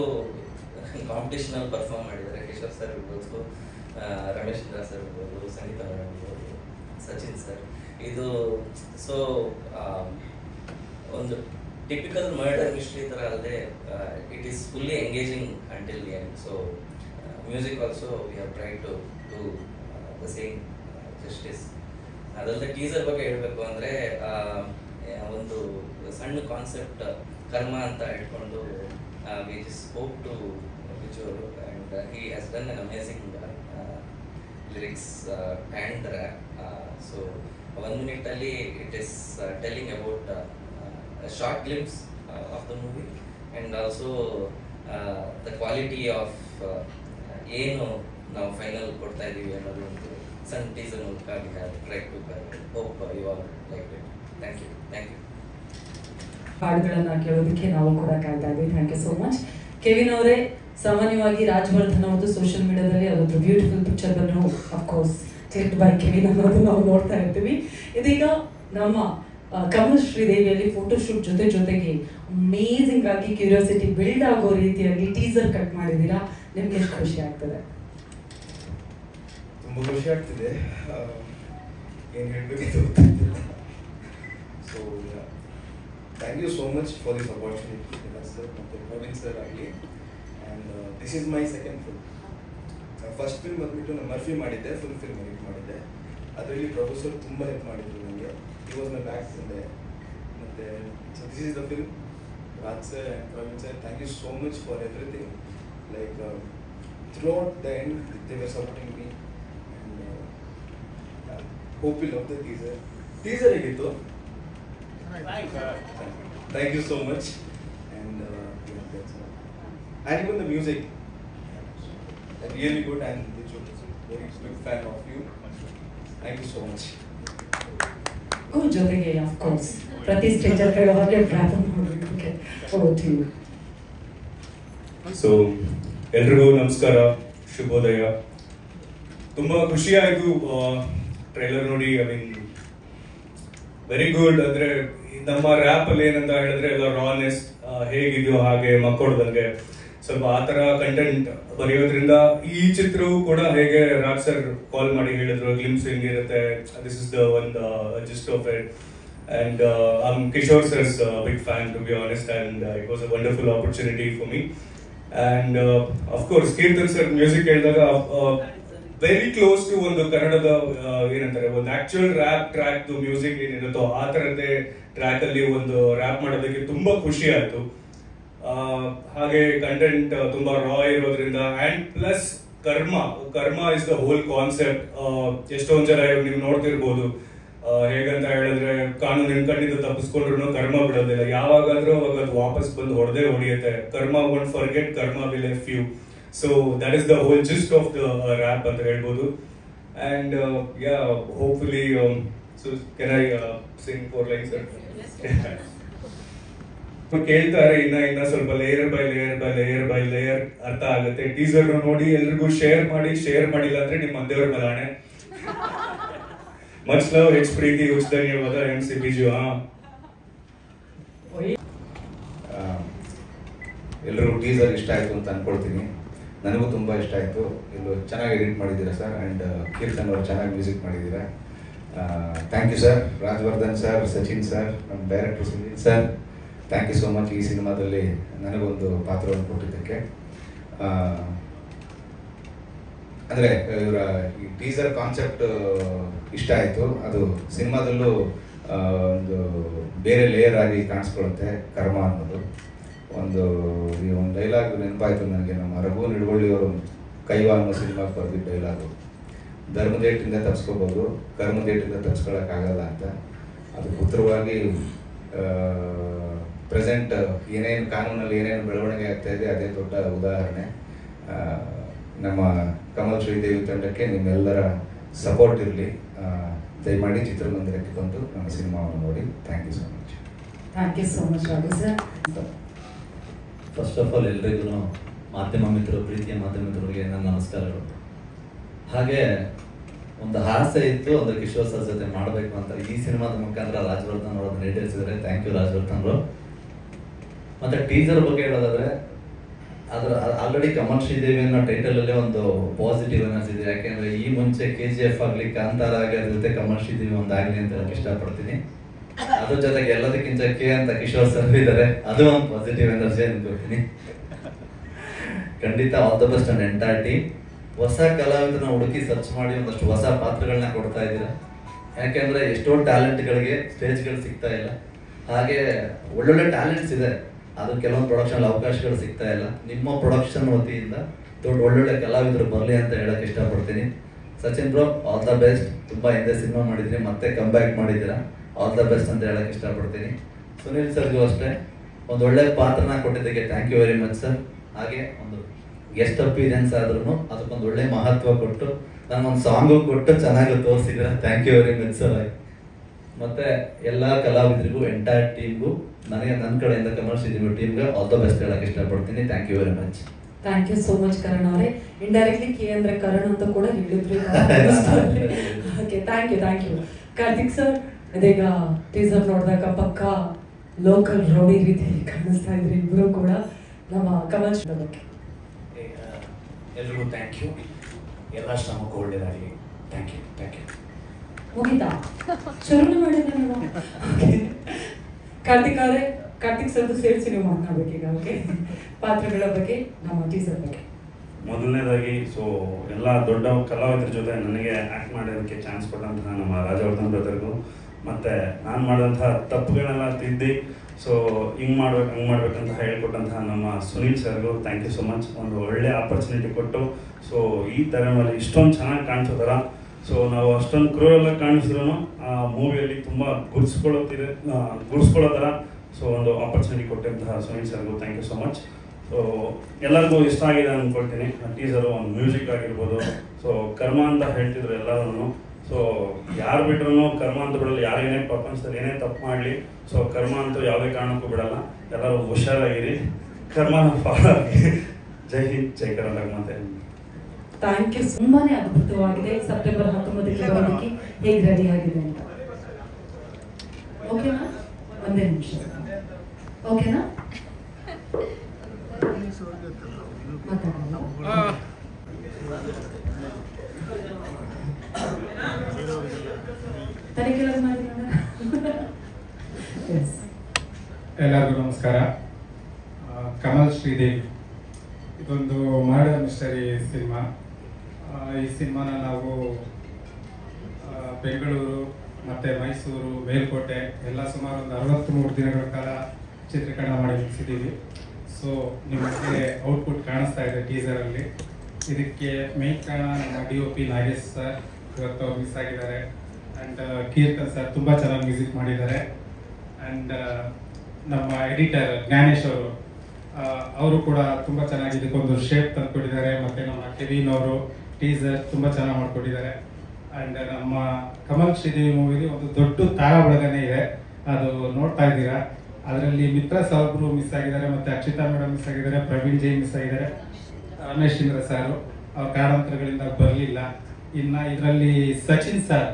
ಕಾಂಪಿಟೇಷನಲ್ಲಿ ಪರ್ಫಾರ್ಮ್ ಮಾಡಿದ್ದಾರೆ. ಕಿಶೋರ್ ಸರ್ ಇರ್ಬೋದು, ರಮೇಶ್ ಇಂದ್ರ ಸರ್ ಇರ್ಬೋದು, ಸಂಗೀತ ಮೇಡಮ್ ಇರ್ಬೋದು, ಸಚಿನ್ ಸರ್. ಇದು ಸೊ ಒಂದು ಟಿಪಿಕಲ್ ಮರ್ಡರ್ ಮಿಸ್ಟ್ರಿ ಥರ ಅಲ್ಲದೆ it is fully engaging until the end. So music also we have try to do the same justice. ಅದಲ್ಲದೆ ಟೀಸರ್ ಬಗ್ಗೆ ಹೇಳಬೇಕು ಅಂದರೆ ಒಂದು ಸಣ್ಣ ಕಾನ್ಸೆಪ್ಟ್ ಕರ್ಮ ಅಂತ ಇಟ್ಕೊಂಡು we just spoke to Bijoru and he has done an amazing lyrics and rap. So 1 minute it is telling about a short glimpse of the movie and also the quality of ಏನು ನಾವು final ಕೊಡ್ತಾ ಇದ್ದೀವಿ ಅನ್ನೋದು ಒಂದು ಸಣ್ಣ teaser ಮೂಲಕ we have try to hope you all like it. Thank you. ಹಾಡುಗಳನ್ನ ಕೇಳೋದಕ್ಕೆ ನಾವು ಕೂಡ ಕಾಯ್ತಾ ಇದ್ವಿ. Thank you so much. Kevin ಅವರೇ, ಸಾಮಾನ್ಯವಾಗಿ ರಾಜವರ್ಧನ್ ಅವ್ರದ್ದು ಸೋಷಿಯಲ್ ಮೀಡಿಯಾದಲ್ಲಿ ಅದೊಂದು ಬ್ಯೂಟಿಫುಲ್ ಪಿಕ್ಚರ್ ಅನ್ನು ಅಫ್ಕೋರ್ಸ್ ಕ್ಲಿಕ್ ಬೈ ಕೆವಿನ್ ಅನ್ನೋದು ನಾವು ನೋಡ್ತಾ ಇರ್ತೀವಿ. ಇದೀಗ ನಮ್ಮ ಕಮಲ್ ಶ್ರೀದೇವಿಯಲ್ಲಿ ಫೋಟೋಶೂಟ್ ಜೊತೆಗೆ ಅಮೇಝಿಂಗ್ ಆಗಿ ಕ್ಯೂರಿಯಾಸಿಟಿ ಬಿಲ್ಡ್ ಆಗೋ ರೀತಿಯಾಗಿ ಟೀಸರ್ ಕಟ್ ಮಾಡಿದ್ದೀರಾ. ನಿಮ್ಗೆ ಎಷ್ಟು ಖುಷಿ ಆಗ್ತದೆ? ತುಂಬ ಖುಷಿ ಆಗ್ತಿದೆ. ಏನು ಹೇಳಬೇಕಿತ್ತು ಗೊತ್ತಾಗ್ತಿಲ್ಲ. So thank you so much for this opportunity sir ಮತ್ತು ಪ್ರವೀಣ್ ಸರ್ ಆಗಲಿ. And this is my second film. First film ಬಂದುಬಿಟ್ಟು ನಾನು ಮರ್ಫಿ ಮಾಡಿದ್ದೆ, ಫುಲ್ ಫಿಲ್ಮ್ ಎಡಿಟ್ ಮಾಡಿದ್ದೆ. ಅದರಲ್ಲಿ ಪ್ರಭು ಸರ್ ತುಂಬ ಹೆಲ್ಪ್ ಮಾಡಿದ್ರು ನನಗೆ. ಈ ವಾಸ್ ಮೈ ಬ್ಯಾಕ್ ಹಿಂದೆ. ಮತ್ತು so this is the film. Raj sir and Praveen sir, thank you so much for everything. Like throughout the end, they were supporting me, and hope you love the teaser. Teaser ಆಗಿತ್ತು. Thank you so much, and that's all. And even the music, really good, and very big fan of you. Thank you so much. ಜೊತೆಗೆ of course ಪ್ರತಿ ಸ್ಟೇಜರ್ ಹೇಳೋವಾಗೆ ಪ್ರಾರಂಭ ಮಾಡಬೇಕು. Over to you. So ಎಲ್ರಿಗೂ ನಮಸ್ಕಾರ, ಶುಭೋದಯ. ತುಂಬ ಖುಷಿ ಆಯಿತು ಟ್ರೈಲರ್ ನೋಡಿ. I mean very good. ಅಂದರೆ ನಮ್ಮ ರ್ಯಾಪಲ್ಲಿ ಏನಂತ ಹೇಳಿದ್ರೆ ಎಲ್ಲ ರಾನೆಸ್ ಹೇಗಿದೆಯೋ ಹಾಗೆ ಮಕ್ಕಳದಂಗೆ ಸ್ವಲ್ಪ ಆ ಥರ ಕಂಟೆಂಟ್ ಬರೆಯೋದ್ರಿಂದ ಈ ಚಿತ್ರವು ಕೂಡ ಹೇಗೆ ರಾಜ್ ಸರ್ ಕಾಲ್ ಮಾಡಿ ಹೇಳಿದ್ರು ಗ್ಲಿಮ್ಸ್ ಹೆಂಗಿರುತ್ತೆ, ದಿಸ್ ಇಸ್ ದ ಒಂದು gist of it. And I'm Kishore sir's big fan, to be honest, and it was a wonderful opportunity for me. And of course, Kirtan sir music ಹೇಳಿದಾಗ very close to ಒಂದು ಕನ್ನಡದ ಏನಂತಾರೆ ಒಂದು actual rap track music ಏನಿರುತ್ತೋ ಆ ಥರದ್ದೇ track ಅಲ್ಲಿ ಒಂದು rap ಮಾಡೋದಕ್ಕೆ ತುಂಬಾ ಖುಷಿ ಆಯ್ತು. ಹಾಗೆ ಕಂಟೆಂಟ್ ತುಂಬಾ ರಾ ಇರೋದ್ರಿಂದ ಅಂಡ್ ಪ್ಲಸ್ ಕರ್ಮ ಇಸ್ ದ ಹೋಲ್ ಕಾನ್ಸೆಪ್ಟ್. ಎಷ್ಟೊಂದ್ ಜನ ನೀವು ನೋಡ್ತಿರ್ಬೋದು, ಹೇಗಂತ ಹೇಳಿದ್ರೆ ಕಾನೂನಿನ ಕಣ್ಣಿಂದ ತಪ್ಪಿಸ್ಕೊಂಡ್ರು ಕರ್ಮ ಬಿಡೋದಿಲ್ಲ, ಯಾವಾಗಾದ್ರೂ ಅವಾಗ ಅದು ವಾಪಸ್ ಬಂದು ಹೊಡೆಯುತ್ತೆ. Karma won't forget, karma will left you. So that is the whole gist of the rap ಅಂತ ಹೇಳ್ಬೋದು. And yeah, hopefully so can I sing 4 lines sir? ಕೇಳ್ತಾರೆ ಇನ್ನ ಸ್ವಲ್ಪ ಲೇಯರ್ ಬೈ ಲೇಯರ್ ಅರ್ಥ ಆಗುತ್ತೆ. ಟೀಸರ್ ನೋಡಿ ಎಲ್ರಿಗೂ ಶೇರ್ ಮಾಡಿಲ್ಲ ಅಂದ್ರೆ ನಿಮ್ಮ ಮಂದೇವ್ರ ಮೇಲೆ ಮಚ್ ಲವ್, ಹೆಚ್ಚು ಪ್ರೀತಿ, ಹುಚ್ಚ ಧನ್ಯವಾದ MC ಬಿಜು. ಎಲ್ಲರಿಗೂ ಟೀಸರ್ ಇಷ್ಟ ಆಯಿತು ಅಂತ ಅನ್ಕೊಳ್ತೀನಿ. ನನಗೂ ತುಂಬ ಇಷ್ಟ ಆಯಿತು. ಎಲ್ಲೂ ಚೆನ್ನಾಗಿ ಎಡಿಟ್ ಮಾಡಿದ್ದೀರಾ ಸರ್, ಆ್ಯಂಡ್ ಕೀರ್ತನ್ ಅವರು ಚೆನ್ನಾಗಿ ಮ್ಯೂಸಿಕ್ ಮಾಡಿದ್ದೀರಾ. Thank you sir. Rajavardhan sir, Sachin sir, ನಮ್ಮ director Sunil sir, thank you so much ಈ ಸಿನಿಮಾದಲ್ಲಿ ನನಗೊಂದು ಪಾತ್ರವನ್ನು ಕೊಟ್ಟಿದ್ದಕ್ಕೆ. ಅಂದರೆ ಇವರ ಈ ಟೀಸರ್ ಕಾನ್ಸೆಪ್ಟ್ ಇಷ್ಟ ಆಯಿತು. ಅದು ಸಿನಿಮಾದಲ್ಲೂ ಒಂದು ಬೇರೆ ಲೇಯರ್ ಆಗಿ ಕಾಣಿಸ್ಕೊಳ್ಳುತ್ತೆ ಕರ್ಮ ಅನ್ನೋದು. ಒಂದು ಡೈಲಾಗ್ ನೆನಪಾಯಿತು ನನಗೆ, ನಮ್ಮ ರಘು ನಿಡ್ಗೊಳ್ಳಿಯವರು ಕೈವ ಅನ್ನೋ ಸಿನಿಮಾಗೆ ಬರೆದಿದ್ದ ಡೈಲಾಗು, ಧರ್ಮದೇಟಿಂದ ತಪ್ಸ್ಕೋಬೋದು, ಕರ್ಮದೇಟಿಂದ ತಪ್ಸ್ಕೊಳ್ಳೋಕ್ಕಾಗಲ್ಲ ಅಂತ. ಅದು ಉತ್ತರವಾಗಿ ಪ್ರೆಸೆಂಟ್ ಏನೇನು ಕಾನೂನಲ್ಲಿ ಏನೇನು ಬೆಳವಣಿಗೆ ಆಗ್ತಾ ಇದೆ ಅದೇ ದೊಡ್ಡ ಉದಾಹರಣೆ. ನಮ್ಮ ಕಮಲ್ ಶ್ರೀದೇವಿ ತಂಡಕ್ಕೆ ನಿಮ್ಮೆಲ್ಲರ ಸಪೋರ್ಟ್ ಇರಲಿ. ದಯಮಾಡಿ ಚಿತ್ರಮಂದಿರಕ್ಕೆ ಬಂದು ನಮ್ಮ ಸಿನಿಮಾವನ್ನು ನೋಡಿ. Thank you so much. Thank you so much Raghu sir. First of all ಎಲ್ರಿಗೂ ಮಾಧ್ಯಮ ಮಿತ್ರರು, ಪ್ರೀತಿಯ ಮಾಧ್ಯಮ ಮಿತ್ರರಿಗೆ ನನ್ನ ನಮಸ್ಕಾರಗಳು. ಹಾಗೆ ಒಂದು ಆಸೆ ಇತ್ತು ಅಂದರೆ ಕಿಶೋರ್ ಸರ್ ಜೊತೆ ಮಾಡಬೇಕು ಅಂತ. ಈ ಸಿನಿಮಾದ ಮುಖಾಂತರ ರಾಜವರ್ಧನ್ ಅವರು ನಿರ್ದೇಶಿಸಿದ್ದಾರೆ. ಥ್ಯಾಂಕ್ ಯು ರಾಜವರ್ಧನ್ ಅವರು. ಮತ್ತು ಟೀಸರ್ ಬಗ್ಗೆ ಹೇಳೋದಾದ್ರೆ ಅದರ ಆಲ್ರೆಡಿ ಕಮಲ್ ಶ್ರೀದೇವಿ ಅನ್ನೋ ಟೈಟಲಲ್ಲೇ ಒಂದು ಪಾಸಿಟಿವ್ ಎನರ್ಜಿ ಇದೆ. ಯಾಕೆಂದರೆ ಈ ಮುಂಚೆ KGF ಆಗಲಿ, ಕಾಂತಾರ ಆಗಲಿ, ಅದ್ರ ಜೊತೆ ಕಮಲ್ ಶ್ರೀದೇವಿ ಒಂದಾಗಲಿ ಅಂತ ಹೇಳಕ್ಕೆ ಇಷ್ಟಪಡ್ತೀನಿ. ಅದ್ರ ಜೊತೆಗೆ ಎಲ್ಲದಕ್ಕಿಂತ ಕೆ ಅಂತ ಕಿಶೋರ್ ಸರ್ ಇದ್ದಾರೆ, ಅದು ಒಂದು ಪಾಸಿಟಿವ್ ಎನರ್ಜಿ ಅನ್ಕೋತೀನಿ. ಖಂಡಿತ all the best and entire team. ಹೊಸ ಕಲಾವಿದರನ್ನ ಹುಡುಕಿ ಸರ್ಚ್ ಮಾಡಿ ಒಂದಷ್ಟು ಹೊಸ ಪಾತ್ರಗಳನ್ನ ಕೊಡ್ತಾ ಇದ್ದೀರಾ. ಯಾಕೆಂದ್ರೆ ಎಷ್ಟೋ ಟ್ಯಾಲೆಂಟ್ಗಳಿಗೆ ಸ್ಟೇಜ್ಗಳು ಸಿಗ್ತಾ ಇಲ್ಲ, ಹಾಗೆ ಒಳ್ಳೊಳ್ಳೆ ಟ್ಯಾಲೆಂಟ್ಸ್ ಇದೆ, ಅದು ಕೆಲವೊಂದು ಪ್ರೊಡಕ್ಷನ್ ಅವಕಾಶಗಳು ಸಿಗ್ತಾ ಇಲ್ಲ. ನಿಮ್ಮ ಪ್ರೊಡಕ್ಷನ್ ವತಿಯಿಂದ ಒಳ್ಳೊಳ್ಳೆ ಕಲಾವಿದರು ಬರಲಿ ಅಂತ ಹೇಳಕ್ ಇಷ್ಟಪಡ್ತೀನಿ. Sachin bro, all the best. ತುಂಬಾ ಹಿಂದೆ ಸಿನಿಮಾ ಮಾಡಿದ್ರಿ, ಮತ್ತೆ ಕಮ್ ಬ್ಯಾಕ್ ಮಾಡಿದ್ದೀರಾ, ಆಲ್ ದ ಬೆಸ್ಟ್ ಅಂತ ಹೇಳಕ್ ಇಷ್ಟಪಡ್ತೀನಿ. ಸುನೀಲ್ ಸರ್ಗೂ ಅಷ್ಟೇ ಒಂದು ಒಳ್ಳೆ ಪಾತ್ರನ ಕೊಟ್ಟಿದ್ದಕ್ಕೆ thank you very much sir. ಹಾಗೆ ಒಂದು ಗೆಸ್ಟ್ ಅಪಿಯರೆನ್ಸ್ ಆದ್ರೂ ಅದಕ್ಕೊಂದು ಒಳ್ಳೆ ಮಹತ್ವ ಕೊಟ್ಟು ನನಗೊಂದು ಸಾಂಗು ಕೊಟ್ಟು ಚೆನ್ನಾಗಿ ತೋರಿಸಿದ್ರೆ thank you very much sir. ಮತ್ತೆ ಎಲ್ಲ ಕಲಾವಿದರಿಗೂ ಎಂಟೈರ್ ಟೀಮ್ಗೂ ನನಗೆ ನನ್ನ ಕಡೆಯಿಂದ ಕಮರ್ಷಿಯಲ್ ಟೀಮ್ಗೆ ಆಲ್ ದ ಬೆಸ್ಟ್ ಹೇಳಕ್ ಇಷ್ಟಪಡ್ತೀನಿ. Thank you very much. Thank you so much Karan ಅವರೇ. ಇಂಡೈರೆಕ್ಟ್ಲಿ ಕೆ ಅಂದ್ರೆ ಕರಣ್ ಅಂತ ಕೂಡ ಹೇಳಿದ್ರು. Okay, thank you Karthik sir. ಇದೀಗ ಟೀಸರ್ ನೋಡಿದಾಗ ಪಕ್ಕ ಲೋಕಲ್ ರೌಡಿ ರೀತಿ ಕಾಣಿಸ್ತಾ ಇದ್ರಿ ಇಬ್ರು ಕೂಡ. ನಮ್ಮ ಕಮಲ್ ಬಗ್ಗೆ ಎಲ್ರಿಗೂ ಥ್ಯಾಂಕ್ ಯು. ಎಲ್ಲ ಶ್ರಮಕ್ಕೂ ಒಳ್ಳೇದಾಗಲಿ. Thank you. ಮುಗಿತಾ ಶುರು ಮಾಡಿದ್ರೆ ನಾನು. ಕಾರ್ತಿಕ್ ಅವರೇ, ಕಾರ್ತಿಕ್ ಸರ್ದು ಸೇರಿಸಿ ನೀವು ಮಾತನಾಡ್ಬೇಕೀಗ. ಓಕೆ, ಪಾತ್ರಗಳ ಬಗ್ಗೆ, ನಮ್ಮ ಟೀಸರ್ ಬಗ್ಗೆ. ಮೊದಲನೇದಾಗಿ ಎಲ್ಲ ದೊಡ್ಡ ಕಲಾವಿದರ ಜೊತೆ ನನಗೆ ಆ್ಯಕ್ಟ್ ಮಾಡೋದಕ್ಕೆ ಚಾನ್ಸ್ ಕೊಟ್ಟಂತಹ ನಮ್ಮ ರಾಜವರ್ಧನ್ ಬ್ರದರ್ಗೂ, ಮತ್ತು ನಾನು ಮಾಡಿದಂತಹ ತಪ್ಪುಗಳನ್ನೆಲ್ಲ ತಿದ್ದಿ ಹಿಂಗೆ ಮಾಡ್ಬೇಕಂತ ಹೇಳ್ಕೊಟ್ಟಂತಹ ನಮ್ಮ ಸುನೀಲ್ ಸರ್ಗೂ ಥ್ಯಾಂಕ್ ಯು ಸೊ ಮಚ್. ಒಂದು ಒಳ್ಳೆ ಆಪರ್ಚುನಿಟಿ ಕೊಟ್ಟು ಈ ಥರನಲ್ಲಿ ಇಷ್ಟೊಂದು ಚೆನ್ನಾಗಿ ಕಾಣಿಸೋ ಥರ, ನಾವು ಅಷ್ಟೊಂದು ಕ್ರೂರೆಲ್ಲ ಕಾಣಿಸಿದ್ರು ಆ ಮೂವಿಯಲ್ಲಿ ತುಂಬ ಗುರ್ಸ್ಕೊಳ್ಳೋ ಥರ ಒಂದು ಆಪರ್ಚುನಿಟಿ ಕೊಟ್ಟಂತಹ ಸುನೀಲ್ ಸರ್ಗೂ ಥ್ಯಾಂಕ್ ಯು ಸೊ ಮಚ್. ಎಲ್ಲರಿಗೂ ಇಷ್ಟ ಆಗಿದೆ ಅಂದ್ಕೊಳ್ತೀನಿ. ಟೀಸರು, ಒಂದು ಮ್ಯೂಸಿಕ್ ಆಗಿರ್ಬೋದು. ಕರ್ಮ ಅಂತ ಹೇಳ್ತಿದ್ರು ಎಲ್ಲರೂ. ಯಾರು ಬಿಟ್ರು ಕರ್ಮ ಅಂತ ಬಿಡಲ್ಲ. ಯಾರೇನೇ ಪ್ರಪಂಚದಲ್ಲಿ ಏನೇ ತಪ್ಪು ಮಾಡಲಿ ಕರ್ಮ ಅಂತೂ ಯಾವುದೇ ಕಾರಣಕ್ಕೂ ಬಿಡಲ್ಲ. ಎಲ್ಲರೂ ಹುಷಾರಾಗಿರಿ, ಕರ್ಮನ ಫಾಲೋ ಆಗಿ. ಜೈ ಹಿಂದ್, ಜೈ ಕರ್ನಾಟಕ. ಮತ್ತೆ ಥ್ಯಾಂಕ್ ಯು. ತುಂಬಾನೇ ಅದ್ಭುತವಾಗಿದೆ. ಸೆಪ್ಟೆಂಬರ್ 19ಕ್ಕೆ ಬರೋದಕ್ಕೆ ಹೇಗೆ ರೆಡಿ ಆಗಿದೆ ಅಂತ. ಓಕೆನಾ? ಒಂದೇ ನಿಮಿಷ. ಓಕೆನಾ? ಎಲ್ಲರಿಗೂ ನಮಸ್ಕಾರ. ಕಮಲ್ ಶ್ರೀದೇವಿ, ಇದೊಂದು ಮರ್ಡರ್ ಮಿಸ್ಟರಿ ಸಿನಿಮಾ. ಈ ಸಿನಿಮಾನ ನಾವು ಬೆಂಗಳೂರು ಮತ್ತು ಮೈಸೂರು, ಮೇಲ್ಕೋಟೆ ಎಲ್ಲ ಸುಮಾರು ಒಂದು 63 ದಿನಗಳ ಕಾಲ ಚಿತ್ರೀಕರಣ ಮಾಡಿ ಮುಗಿಸಿದ್ದೀವಿ. ನಿಮಗೆ ಔಟ್ಪುಟ್ ಕಾಣಿಸ್ತಾ ಇದೆ ಟೀಸರಲ್ಲಿ. ಇದಕ್ಕೆ ಮೇನ್ ಕಾರಣ ನಮ್ಮ DOP ನಾಗೇಶ್ ಸರ್, ಇವತ್ತು ಅವ್ರು ಮಿಸ್ ಆಗಿದ್ದಾರೆ. ಆ್ಯಂಡ್ ಕೀರ್ತನ್ ಸರ್ ತುಂಬ ಚೆನ್ನಾಗಿ ಮ್ಯೂಸಿಕ್ ಮಾಡಿದ್ದಾರೆ. ಆ್ಯಂಡ್ ನಮ್ಮ ಎಡಿಟರ್ ಜ್ಞಾನೇಶ್ ಅವರು ಕೂಡ ತುಂಬ ಚೆನ್ನಾಗಿ ಇದಕ್ಕೊಂದು ಶೇಪ್ ತಂದುಕೊಟ್ಟಿದ್ದಾರೆ. ಮತ್ತು ನಮ್ಮ ಕೆವಿನ್ ಅವರು ಟೀಸರ್ ತುಂಬ ಚೆನ್ನಾಗಿ ಮಾಡಿಕೊಟ್ಟಿದ್ದಾರೆ. ಆ್ಯಂಡ್ ನಮ್ಮ ಕಮಲ್ ಶ್ರೀದೇವಿ ಮೂವಿಲಿ ಒಂದು ದೊಡ್ಡ ತಾರಾ ಬಳಗನೇ ಇದೆ, ಅದು ನೋಡ್ತಾ ಇದ್ದೀರಾ. ಅದರಲ್ಲಿ ಮಿತ್ರ ಸಾಹೇಬರು ಮಿಸ್ ಆಗಿದ್ದಾರೆ, ಮತ್ತು ಅಕ್ಷಿತಾ ಮೇಡಮ್ ಮಿಸ್ ಆಗಿದ್ದಾರೆ, ಪ್ರವೀಣ್ ಜೈನ್ ಮಿಸ್ ಆಗಿದ್ದಾರೆ, ರಮೇಶ್ ಚಂದ್ರ ಸಾರು ಅವ್ರ ಕಾರಣಾಂತರಗಳಿಂದ ಬರಲಿಲ್ಲ. ಇನ್ನು ಇದರಲ್ಲಿ ಸಚಿನ್ ಸರ್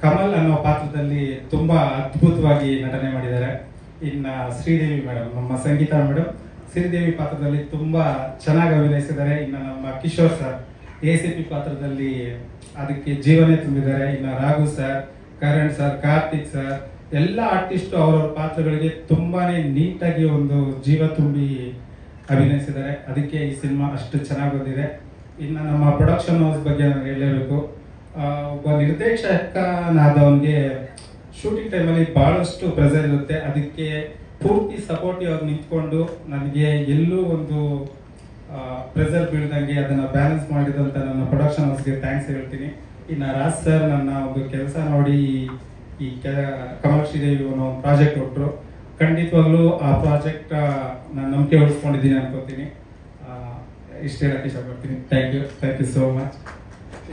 ಕಮಲ್ ಅನ್ನೋ ಪಾತ್ರದಲ್ಲಿ ತುಂಬ ಅದ್ಭುತವಾಗಿ ನಟನೆ ಮಾಡಿದ್ದಾರೆ. ಇನ್ನು ಶ್ರೀದೇವಿ ಮೇಡಮ್, ನಮ್ಮ ಸಂಗೀತಾ ಮೇಡಮ್ ಶ್ರೀದೇವಿ ಪಾತ್ರದಲ್ಲಿ ತುಂಬ ಚೆನ್ನಾಗಿ ಅಭಿನಯಿಸಿದ್ದಾರೆ. ಇನ್ನು ನಮ್ಮ ಕಿಶೋರ್ ಸರ್ ACP ಪಾತ್ರದಲ್ಲಿ ಅದಕ್ಕೆ ಜೀವನೇ ತುಂಬಿದ್ದಾರೆ. ಇನ್ನು Raghu sir, Karan sir, Karthik sir ಎಲ್ಲ ಆರ್ಟಿಸ್ಟು ಅವರವ್ರ ಪಾತ್ರಗಳಿಗೆ ತುಂಬಾನೇ ನೀಟಾಗಿ ಒಂದು ಜೀವ ತುಂಬಿ ಅಭಿನಯಿಸಿದ್ದಾರೆ. ಅದಕ್ಕೆ ಈ ಸಿನಿಮಾ ಅಷ್ಟು ಚೆನ್ನಾಗಿ ಬಂದಿದೆ. ಇನ್ನು ನಮ್ಮ ಪ್ರೊಡಕ್ಷನ್ ಹೌಸ್ ಬಗ್ಗೆ ನಾನು ಹೇಳಲೇಬೇಕು. ಒಬ್ಬ ನಿರ್ದೇಶಕನಾದವನಿಗೆ ಶೂಟಿಂಗ್ ಟೈಮಲ್ಲಿ ಭಾಳಷ್ಟು ಪ್ರೆಸರ್ ಇರುತ್ತೆ. ಅದಕ್ಕೆ ಪೂರ್ತಿ ಸಪೋರ್ಟಿವ್ ಆಗಿ ನಿಂತ್ಕೊಂಡು ನನಗೆ ಎಲ್ಲೂ ಒಂದು ಪ್ರೆಸರ್ ಬೀಳ್ದಂಗೆ ಅದನ್ನು ಬ್ಯಾಲೆನ್ಸ್ ಮಾಡಿದಂಥ ನನ್ನ ಪ್ರೊಡಕ್ಷನ್ ಹೌಸ್ಗೆ ಥ್ಯಾಂಕ್ಸ್ ಹೇಳ್ತೀನಿ. ಇನ್ನು ರಾಜ್ ಸರ್ ನನ್ನ ಒಂದು ಕೆಲಸ ನೋಡಿ ಈ ಕಮಲ್ ಶ್ರೀದೇವಿ ಅನ್ನೋ ಒಂದು ಪ್ರಾಜೆಕ್ಟ್ ಕೊಟ್ಟರು. ಖಂಡಿತವಾಗ್ಲೂ ಆ ಪ್ರಾಜೆಕ್ಟ್ ನಾನು ನಂಬಿಕೆ ಉಳಿಸ್ಕೊಂಡಿದ್ದೀನಿ ಅನ್ಕೋತೀನಿ. ಇಷ್ಟು ಹೇಳಕ್ಕೆ ಇಷ್ಟಪಡ್ತೀನಿ. Thank you so much.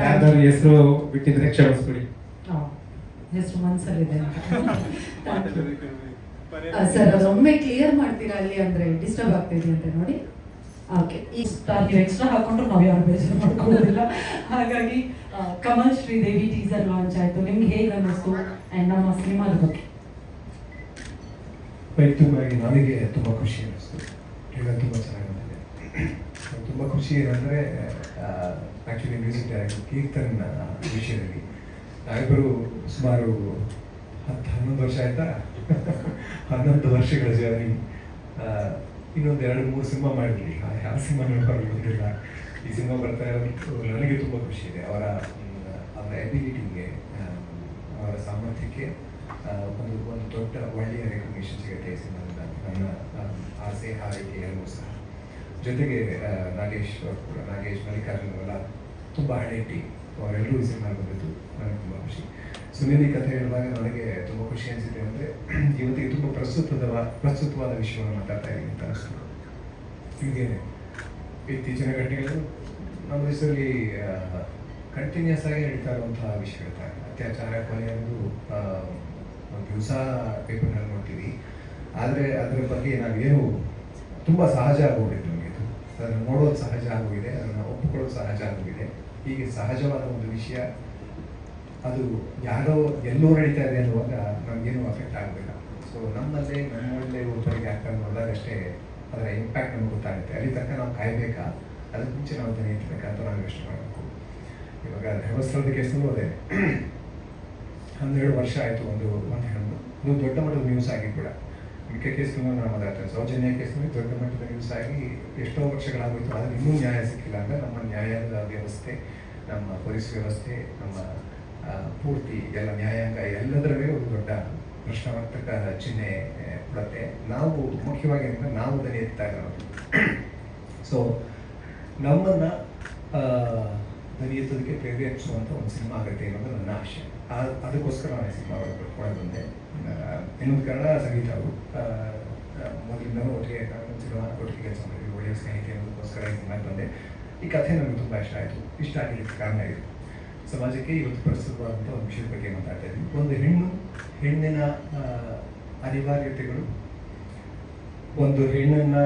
ಯಾರ್ದಾದ್ರು ಹೆಸರು ಬಿಟ್ಟಿದ್ರೆ ಕ್ಷಮಿಸ್ಬಿಡಿ. ಹೆಸರು ಮನಸ್ಸಲ್ಲಿದೆ ಸರ್, ಅದೊಮ್ಮೆ ಕ್ಲಿಯರ್ ಮಾಡ್ತೀರಾ ಅಲ್ಲಿ, ಅಂದ್ರೆ ಡಿಸ್ಟರ್ಬ್ ಆಗ್ತಿದೆ ಅಂತ ನೋಡಿ. ಓಕೆ, ಈ ಸ್ಟಾರ್ ನೀವು ಎಕ್ಸ್ಟ್ರಾ ಹಾಕೊಂಡ್ರು ನಾವು ಯಾರು ಬೇಜಾರು ಮಾಡ್ಕೊಳ್ಳೋದಿಲ್ಲ. ಹಾಗಾಗಿ ಕಮಲ್ ಶ್ರೀದೇವಿ ಟೀಸರ್ ಲಾಂಚ್ ಆಯ್ತು, ನಿಮ್ಗೆ ಹೇಗೆ ಅನ್ನಿಸ್ತು? ಅಂಡ್ ನಮ್ಮ ಸಿನಿಮಾದ ಬಗ್ಗೆ ವೈಯಕ್ತಿಕವಾಗಿ ನನಗೆ ತುಂಬ ಖುಷಿ ಅನ್ನಿಸ್ತು. ಟ್ರೇಲರ್ ತುಂಬ ಚೆನ್ನಾಗಿ ಬಂದಿದೆ. ತುಂಬ ಖುಷಿ ಏನಂದರೆ ಆ್ಯಕ್ಚುಲಿ ಮ್ಯೂಸಿಕ್ ಡೈರೆಕ್ಟರ್ ಕೀರ್ತನ್ ವಿಷಯದಲ್ಲಿ ನಾವಿಬ್ಬರು ಸುಮಾರು 11 ವರ್ಷ ಆಯಿತಾ, 11 ವರ್ಷಗಳ ಜರ್ನಿ. ಇನ್ನೊಂದು 2-3 ಸಿನಿಮಾ ಮಾಡಿದ್ವಿ. ಯಾವ ಸಿನಿಮಾ ನೋಡ್ಕೊಂಡು ಗೊತ್ತಿಲ್ಲ. ಈ ಸಿನಿಮಾ ಬರ್ತಾ ಇರೋದು ನನಗೆ ತುಂಬ ಖುಷಿ ಇದೆ. ಅವರ ಎಬಿಲಿಟಿಗೆ, ಅವರ ಸಾಮರ್ಥ್ಯಕ್ಕೆ ಒಂದು ದೊಡ್ಡ ಒಳ್ಳೆಯ ರೆಕಗ್ನಿಷನ್ ಸಿಗುತ್ತೆ ಈ ಸಿನಿಮಾದಿಂದ. ನನ್ನ ಆಸೆ ಹಾರೈಕೆ ಎಲ್ಲವೂ ಸಹ. ಜೊತೆಗೆ ನಾಗೇಶ್ ಅವರು ಕೂಡ, ನಾಗೇಶ್ ಮಲ್ಲಿಕಾರ್ಜುನ್ ಅವರೆಲ್ಲ ತುಂಬ ಹಳೆ ಟೀಮ್, ಅವರೆಲ್ಲರೂ ಈ ಸಿನಿಮಾ ಬಂದಿದ್ದು ನನಗೆ ತುಂಬ ಖುಷಿ. ಸುನಿಲ್ ಈ ಕಥೆ ಹೇಳುವಾಗ ನನಗೆ ತುಂಬ ಖುಷಿ ಅನಿಸಿದೆ ಅಂದರೆ ಇವತ್ತಿಗೆ ತುಂಬ ಪ್ರಸ್ತುತವಾದ ವಿಷಯವನ್ನು ಮಾತಾಡ್ತಾ ಇದ್ದೀನಿ ಅಂತ ಅನಿಸ್ತು. ಹೀಗೆ ಇತ್ತೀಚಿನ ಘಟನೆಗಳು ನಮ್ಮ ದೇಶದಲ್ಲಿ ಕಂಟಿನ್ಯೂಸ್ ಆಗಿ ನಡೀತಾ ಇರುವಂತಹ ವಿಷಯಗಳು. ಅತ್ಯಾಚಾರ, ಕೊಲೆ ಅನ್ನೋದು ದಿವಸ ಪೇಪರ್ನಲ್ಲಿ ನೋಡ್ತೀವಿ. ಆದರೆ ಅದರ ಬಗ್ಗೆ ನಾವೇನು ತುಂಬ ಸಹಜ ಆಗೋಗಿತ್ತು ನಮಗೆ. ಅದನ್ನು ನೋಡೋದು ಸಹಜ ಆಗೋಗಿದೆ, ಅದನ್ನು ಒಪ್ಪಿಕೊಳ್ಳೋದು ಸಹಜ ಆಗೋಗಿದೆ. ಹೀಗೆ ಸಹಜವಾದ ಒಂದು ವಿಷಯ ಅದು ಯಾರೋ ಎಲ್ಲೋ ನಡೀತಾ ಇದೆ ಅನ್ನುವಾಗ ನಮಗೇನು ಅಫೆಕ್ಟ್ ಆಗಬೇಕು. ಸೊ ನಮ್ಮಲ್ಲೇ ನಮ್ಮಲ್ಲೇ ಒಬ್ಬರಿಗೆ ಯಾಕಂದ್ರೆ ನೋಡಿದಾಗ ಅಷ್ಟೇ ಅದರ ಇಂಪ್ಯಾಕ್ಟ್ ನಮ್ಗೆ ಗೊತ್ತಾಗುತ್ತೆ. ಅಲ್ಲಿ ತನಕ ನಾವು ಕಾಯಬೇಕಾ, ಅದಕ್ಕೆ ಮುಂಚೆ ನಾವು ದನಿ ಎತ್ತಬೇಕಂತ ನಾವು ಯೋಚನೆ ಮಾಡಬೇಕು. ಇವಾಗ ಧರ್ಮಸ್ಥಳದ ಕೇಸಲ್ಲೂ ಅದೇ 12 ವರ್ಷ ಆಯಿತು. ಒಂದು ಹೆಣ್ಣು, ಇದು ದೊಡ್ಡ ಮಟ್ಟದ ನ್ಯೂಸ್ ಆಗಿ ಕೂಡ. ಮಿಕ್ಕ ಕೇಸ್ಗಳನ್ನ ನಾವು ಮಾತಾಡ್ತೇವೆ. ಸೌಜನ್ಯ ಕೇಸ್ನಲ್ಲಿ ದೊಡ್ಡ ಮಟ್ಟದ ನ್ಯೂಸ್ ಆಗಿ ಎಷ್ಟೋ ವರ್ಷಗಳಾಗೋಯ್ತು, ಆದರೆ ಇನ್ನೂ ನ್ಯಾಯ ಸಿಕ್ಕಿಲ್ಲ. ಅಂದರೆ ನಮ್ಮ ನ್ಯಾಯದ ವ್ಯವಸ್ಥೆ, ನಮ್ಮ ಪೊಲೀಸ್ ವ್ಯವಸ್ಥೆ, ನಮ್ಮ ಪೂರ್ತಿ ಎಲ್ಲ ನ್ಯಾಯಾಂಗ ಎಲ್ಲದರ ಮೇಲೆ ಒಂದು ದೊಡ್ಡ ಪ್ರಶ್ನಾರ್ಥಕ ಚಿಹ್ನೆ ಕೊಡುತ್ತೆ. ನಾವು ಮುಖ್ಯವಾಗಿ ನಾವು ದನಿ ಎತ್ತಾ ಇರೋದು. ಸೊ ನಮ್ಮನ್ನು ದನಿ ಎತ್ತೋದಕ್ಕೆ ಪ್ರೇರೇಪಿಸುವಂಥ ಒಂದು ಸಿನಿಮಾ ಆಗುತ್ತೆ ಅನ್ನೋದು ನನ್ನ ಆಶೆ. ಅದಕ್ಕೋಸ್ಕರ ನಾನು ಈ ಸಿನಿಮಾ ಬಂದೆ. ಇನ್ನೊಂದು ಕಾರಣ ಸಂಗೀತ ಅವರು ಮೊದಲಿಂದನೂ ಒಟ್ಟಿಗೆ ಸಿನಿಮಾ ಒಟ್ಟಿಗೆ ಕೆಲಸ ಮಾಡಿದ್ವಿ, ಒಳ್ಳೆಯ ಸ್ನೇಹಿತೆ ಅನ್ನೋದಕ್ಕೋಸ್ಕರ ಈ ಸಿನಿಮಾಗೆ ಬಂದೆ. ಈ ಕಥೆ ನನಗೆ ತುಂಬ ಇಷ್ಟ ಆಯಿತು. ಇಷ್ಟ ಆಗಿದ್ದಕ್ಕೆ ಕಾರಣ ಇದು ಸಮಾಜಕ್ಕೆ ಇವತ್ತು ಪ್ರಸ್ತುತವಾದಂಥ ಒಂದು ವಿಷಯದ ಬಗ್ಗೆ ಮಾತಾಡ್ತಾ ಇದ್ವಿ. ಒಂದು ಹೆಣ್ಣಿನ ಅನಿವಾರ್ಯತೆಗಳು, ಒಂದು ಹೆಣ್ಣನ್ನು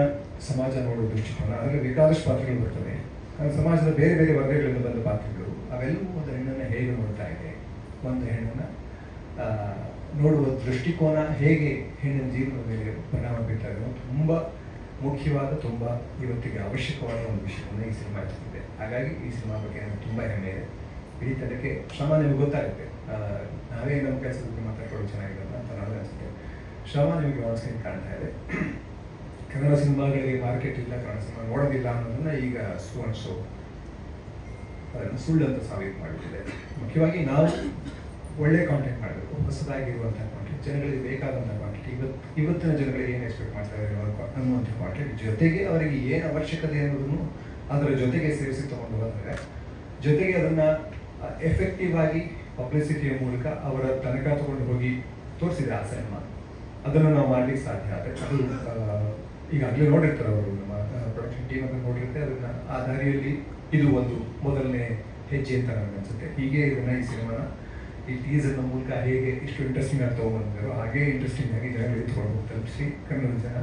ಸಮಾಜ ನೋಡುವ ದೃಷ್ಟಿಕೋನ, ಅದರಲ್ಲಿ ಬೇಕಾದಷ್ಟು ಪಾತ್ರಗಳು ಬರ್ತವೆ. ಸಮಾಜದ ಬೇರೆ ಬೇರೆ ವರ್ಗಗಳಿಂದ ಬಂದ ಪಾತ್ರಗಳು, ಅವೆಲ್ಲವೂ ಒಂದು ಹೆಣ್ಣನ್ನು ಹೇಗೆ ನೋಡ್ತಾ ಇದೆ, ಒಂದು ಹೆಣ್ಣನ್ನು ನೋಡುವ ದೃಷ್ಟಿಕೋನ ಹೇಗೆ ಹೆಣ್ಣಿನ ಜೀವನದ ಮೇಲೆ ಪರಿಣಾಮ ಬೀರ್ತಾ ಇದೆ, ತುಂಬ ಮುಖ್ಯವಾದ, ತುಂಬ ಇವತ್ತಿಗೆ ಅವಶ್ಯಕವಾದ ಒಂದು ವಿಷಯವನ್ನು ಈ ಸಿನಿಮಾ ಇರ್ತದೆ. ಹಾಗಾಗಿ ಈ ಸಿನಿಮಾ ಬಗ್ಗೆ ನನಗೆ ತುಂಬ ಹೆಮ್ಮೆ ಇದೆ. ಇಡೀ ತಂಡಕ್ಕೆ ಶ್ರಮ ನಿಮಗೆ ಗೊತ್ತಾಗುತ್ತೆ. ನಾವೇ ನಮ್ಮ ಕೆಲಸದ ಬಗ್ಗೆ ಮಾತಾಡ್ಕೊಳ್ಳೋದು ಚೆನ್ನಾಗಿರಲ್ಲ ಅಂತ ನನಗೆ ಅನಿಸುತ್ತೆ. ಶ್ರಮ ನಿಮಗೆ ಮನಸ್ಸಿಗೆ ಕಾಣ್ತಾ ಇದೆ. ಕನ್ನಡ ಸಿನಿಮಾಗಳಿಗೆ ಮಾರ್ಕೆಟ್ ಇಲ್ಲ, ಕನ್ನಡ ಸಿನಿಮಾ ನೋಡೋದಿಲ್ಲ ಅನ್ನೋದನ್ನ ಈಗ ಸೊ ಅದನ್ನು ಸುಳ್ಳು ಅಂತ ಸಾಬೀತು ಮಾಡುತ್ತಿದೆ. ಮುಖ್ಯವಾಗಿ ನಾವು ಒಳ್ಳೆ ಕಾಂಟೆಂಟ್ ಮಾಡಬೇಕು, ಹೊಸದಾಗಿರುವಂಥ ಕಾಂಟೆಂಟ್, ಜನಗಳಿಗೆ ಬೇಕಾದಂಥ ಕಾಂಟೆಂಟ್, ಇವತ್ತಿನ ಜನಗಳಿಗೆ ಏನು ಎಕ್ಸ್ಪೆಕ್ಟ್ ಮಾಡ್ತಾರೆ ಅನ್ನುವಂಥ ಕಾಂಟೆಂಟ್, ಜೊತೆಗೆ ಅವರಿಗೆ ಏನು ಅವಶ್ಯಕತೆ ಅನ್ನೋದನ್ನು ಅದರ ಜೊತೆಗೆ ಸೇರಿಸಿ ತಗೊಂಡು ಬಂದರೆ, ಜೊತೆಗೆ ಅದನ್ನು ಎಫೆಕ್ಟಿವ್ ಆಗಿ ಪಬ್ಲಿಸಿಟಿಯ ಮೂಲಕ ಅವರ ತನಕ ತಗೊಂಡು ಹೋಗಿ ತೋರಿಸಿದ್ರೆ ಆ ಸಿನಿಮಾ, ಅದನ್ನು ನಾವು ಮಾಡಲಿಕ್ಕೆ ಸಾಧ್ಯ ಆಗುತ್ತೆ. ಅದು ಈಗಾಗಲೇ ನೋಡಿರ್ತಾರೆ ಅವರು, ನಮ್ಮ ಪ್ರೊಡಕ್ಷನ್ ಟೀಮ್ ಅನ್ನು ನೋಡಿರುತ್ತೆ. ಅದನ್ನು ಆ ದಾರಿಯಲ್ಲಿ ಇದು ಒಂದು ಮೊದಲನೇ ಹೆಜ್ಜೆ ಅಂತ ನನಗೆ ಅನಿಸುತ್ತೆ. ಹೀಗೆ ಇದನ್ನು ಈ ಸಿನಿಮಾನ ಈ ಟೀಸರ್ನ ಮೂಲಕ ಹೇಗೆ ಇಷ್ಟು ಇಂಟ್ರೆಸ್ಟಿಂಗ್ ಆಗಿ ತೊಗೊಂಡ್ಬಂದಿರೋ ಹಾಗೆ ಇಂಟ್ರೆಸ್ಟಿಂಗ್ ಆಗಿ ಜನಗಳಿಗೆ ತೊಗೊಂಡು ತಲುಪಿಸಿ ಕನ್ನಡ ಜನ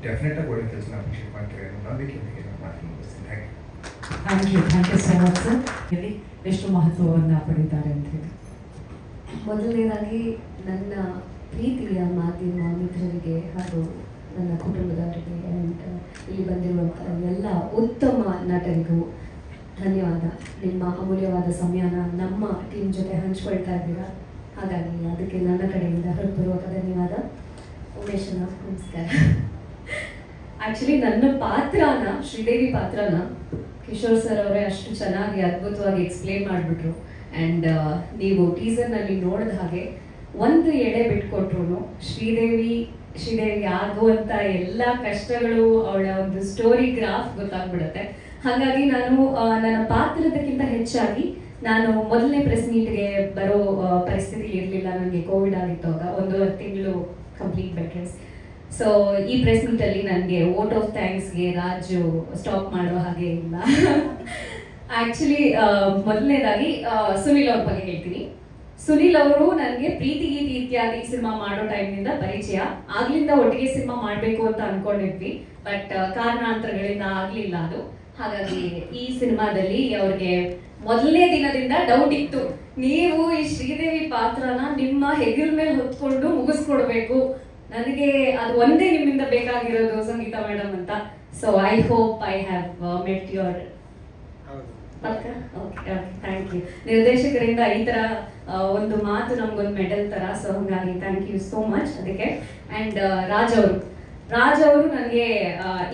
ಡೆಫಿನೆಟಾಗಿ ಒಳ್ಳೆ ಕೆಲಸ ಅಪ್ರಿಷಿಯೇಟ್ ಮಾಡ್ತಾರೆ ಅನ್ನೋ ನಂಬಿಕೆಯೊಂದಿಗೆ ನಾನು ಮಾತನ್ನು ಮುಗಿಸ್ತೀನಿ. Thank you so much sir. ಇಲ್ಲಿ ಎಷ್ಟು ಮಹತ್ವವನ್ನು ಪಡೀತಾರೆ ಅಂತ ಹೇಳಿ. ಮೊದಲನೇದಾಗಿ ನನ್ನ ಪ್ರೀತಿಯ ಮಾಧ್ಯಮ ಮಿತ್ರರಿಗೆ ಹಾಗೂ ನನ್ನ ಕುಟುಂಬದವರಿಗೆ ಆ್ಯಂಡ್ ಇಲ್ಲಿ ಬಂದಿರುವಂಥ ಎಲ್ಲ ಉತ್ತಮ ನಟರಿಗೂ ಧನ್ಯವಾದ. ನಿಮ್ಮ ಅಮೂಲ್ಯವಾದ ಸಮಯನ ನಮ್ಮ ಟೀಮ್ ಜೊತೆ ಹಂಚ್ಕೊಳ್ತಾ ಇದ್ದೀರಾ, ಹಾಗಾಗಿ ಅದಕ್ಕೆ ನನ್ನ ಕಡೆಯಿಂದ ಹೃತ್ಪೂರ್ವಕ ಧನ್ಯವಾದ. ಉಮೇಶನ ನಮಸ್ಕಾರ. ಆ್ಯಕ್ಚುಲಿ ನನ್ನ ಪಾತ್ರನ, ಶ್ರೀದೇವಿ ಪಾತ್ರನ ಕಿಶೋರ್ ಸರ್ ಅವರೇ ಅಷ್ಟು ಚೆನ್ನಾಗಿ ಅದ್ಭುತವಾಗಿ ಎಕ್ಸ್ಪ್ಲೇನ್ ಮಾಡಿಬಿಟ್ರು. ಆ್ಯಂಡ್ ನೀವು ಟೀಸರ್ನಲ್ಲಿ ನೋಡಿದ ಹಾಗೆ ಒಂದು ಎಡೆ ಬಿಟ್ಕೊಟ್ರು ಶ್ರೀದೇವಿ ಆಗುವಂಥ ಎಲ್ಲ ಕಷ್ಟಗಳು, ಅವಳ ಒಂದು ಸ್ಟೋರಿ ಗ್ರಾಫ್ ಗೊತ್ತಾಗ್ಬಿಡುತ್ತೆ. ಹಾಗಾಗಿ ನಾನು ನನ್ನ ಪಾತ್ರದಕ್ಕಿಂತ ಹೆಚ್ಚಾಗಿ ನಾನು ಮೊದಲನೇ ಪ್ರೆಸ್ ಮೀಟ್ಗೆ ಬರೋ ಪರಿಸ್ಥಿತಿ ಇರಲಿಲ್ಲ. ನನಗೆ ಕೋವಿಡ್ ಆಗಿತ್ತು, ಆಗ 1.5 ತಿಂಗಳು ಕಂಪ್ಲೀಟ್ ಬೆಡ್ ರೆಸ್ಟ್. ಸೊ ಈ ಪ್ರೆಸ್ ಮೀಟಲ್ಲಿ ನನಗೆ ವೋಟ್ ಆಫ್ ಥ್ಯಾಂಕ್ಸ್ಗೆ ರಾಜು ಸ್ಟಾಪ್ ಮಾಡೋ ಹಾಗೆ ಇಲ್ಲ. ಆ್ಯಕ್ಚುಲಿ ಮೊದಲನೇದಾಗಿ ಸುನಿಲ್ ಅವ್ರ ಬಗ್ಗೆ ಹೇಳ್ತೀನಿ. ಸುನಿಲ್ ಅವರು ನನಗೆ ಪ್ರೀತಿ ಗೀತಿ ಇತ್ಯಾದಿ ಸಿನಿಮಾ ಮಾಡೋ ಟೈಮ್ನಿಂದ ಪರಿಚಯ. ಆಗ್ಲಿಂದ ಒಟ್ಟಿಗೆ ಸಿನಿಮಾ ಮಾಡಬೇಕು ಅಂತ ಅನ್ಕೊಂಡಿದ್ವಿ, ಬಟ್ ಕಾರಣಾಂತರಗಳಿಂದ ಆಗ್ಲಿಲ್ಲ ಅದು. ಹಾಗಾಗಿ ಈ ಸಿನಿಮಾದಲ್ಲಿ ಅವ್ರಿಗೆ ಮೊದಲನೇ ದಿನದಿಂದ ಡೌಟ್ ಇತ್ತು, ನೀವು ಈ ಶ್ರೀದೇವಿ ಪಾತ್ರನ ನಿಮ್ಮ ಹೆಗಲ ಮೇಲೆ ಹೊತ್ಕೊಂಡು ಮುಗಿಸ್ಕೊಡ್ಬೇಕು, ನನಗೆ ಅದು ಒಂದೇ ನಿಮ್ಮಿಂದ ಬೇಕಾಗಿರೋದು ಸಂಗೀತ ಮೇಡಮ್ ಅಂತ. So I hope I have met your thank you. ನಿರ್ದೇಶಕರಿಂದ ಈ ತರ ಒಂದು ಮಾತು ನಮ್ಗೊಂದು ಮೆಡಲ್ ತರ, ಸೊ ಹಾಗಾಗಿ ಥ್ಯಾಂಕ್ ಯು ಸೋ ಮಚ್ ಅದಕ್ಕೆ. ಅಂಡ್ ರಾಜ್ ಅವರು ನನಗೆ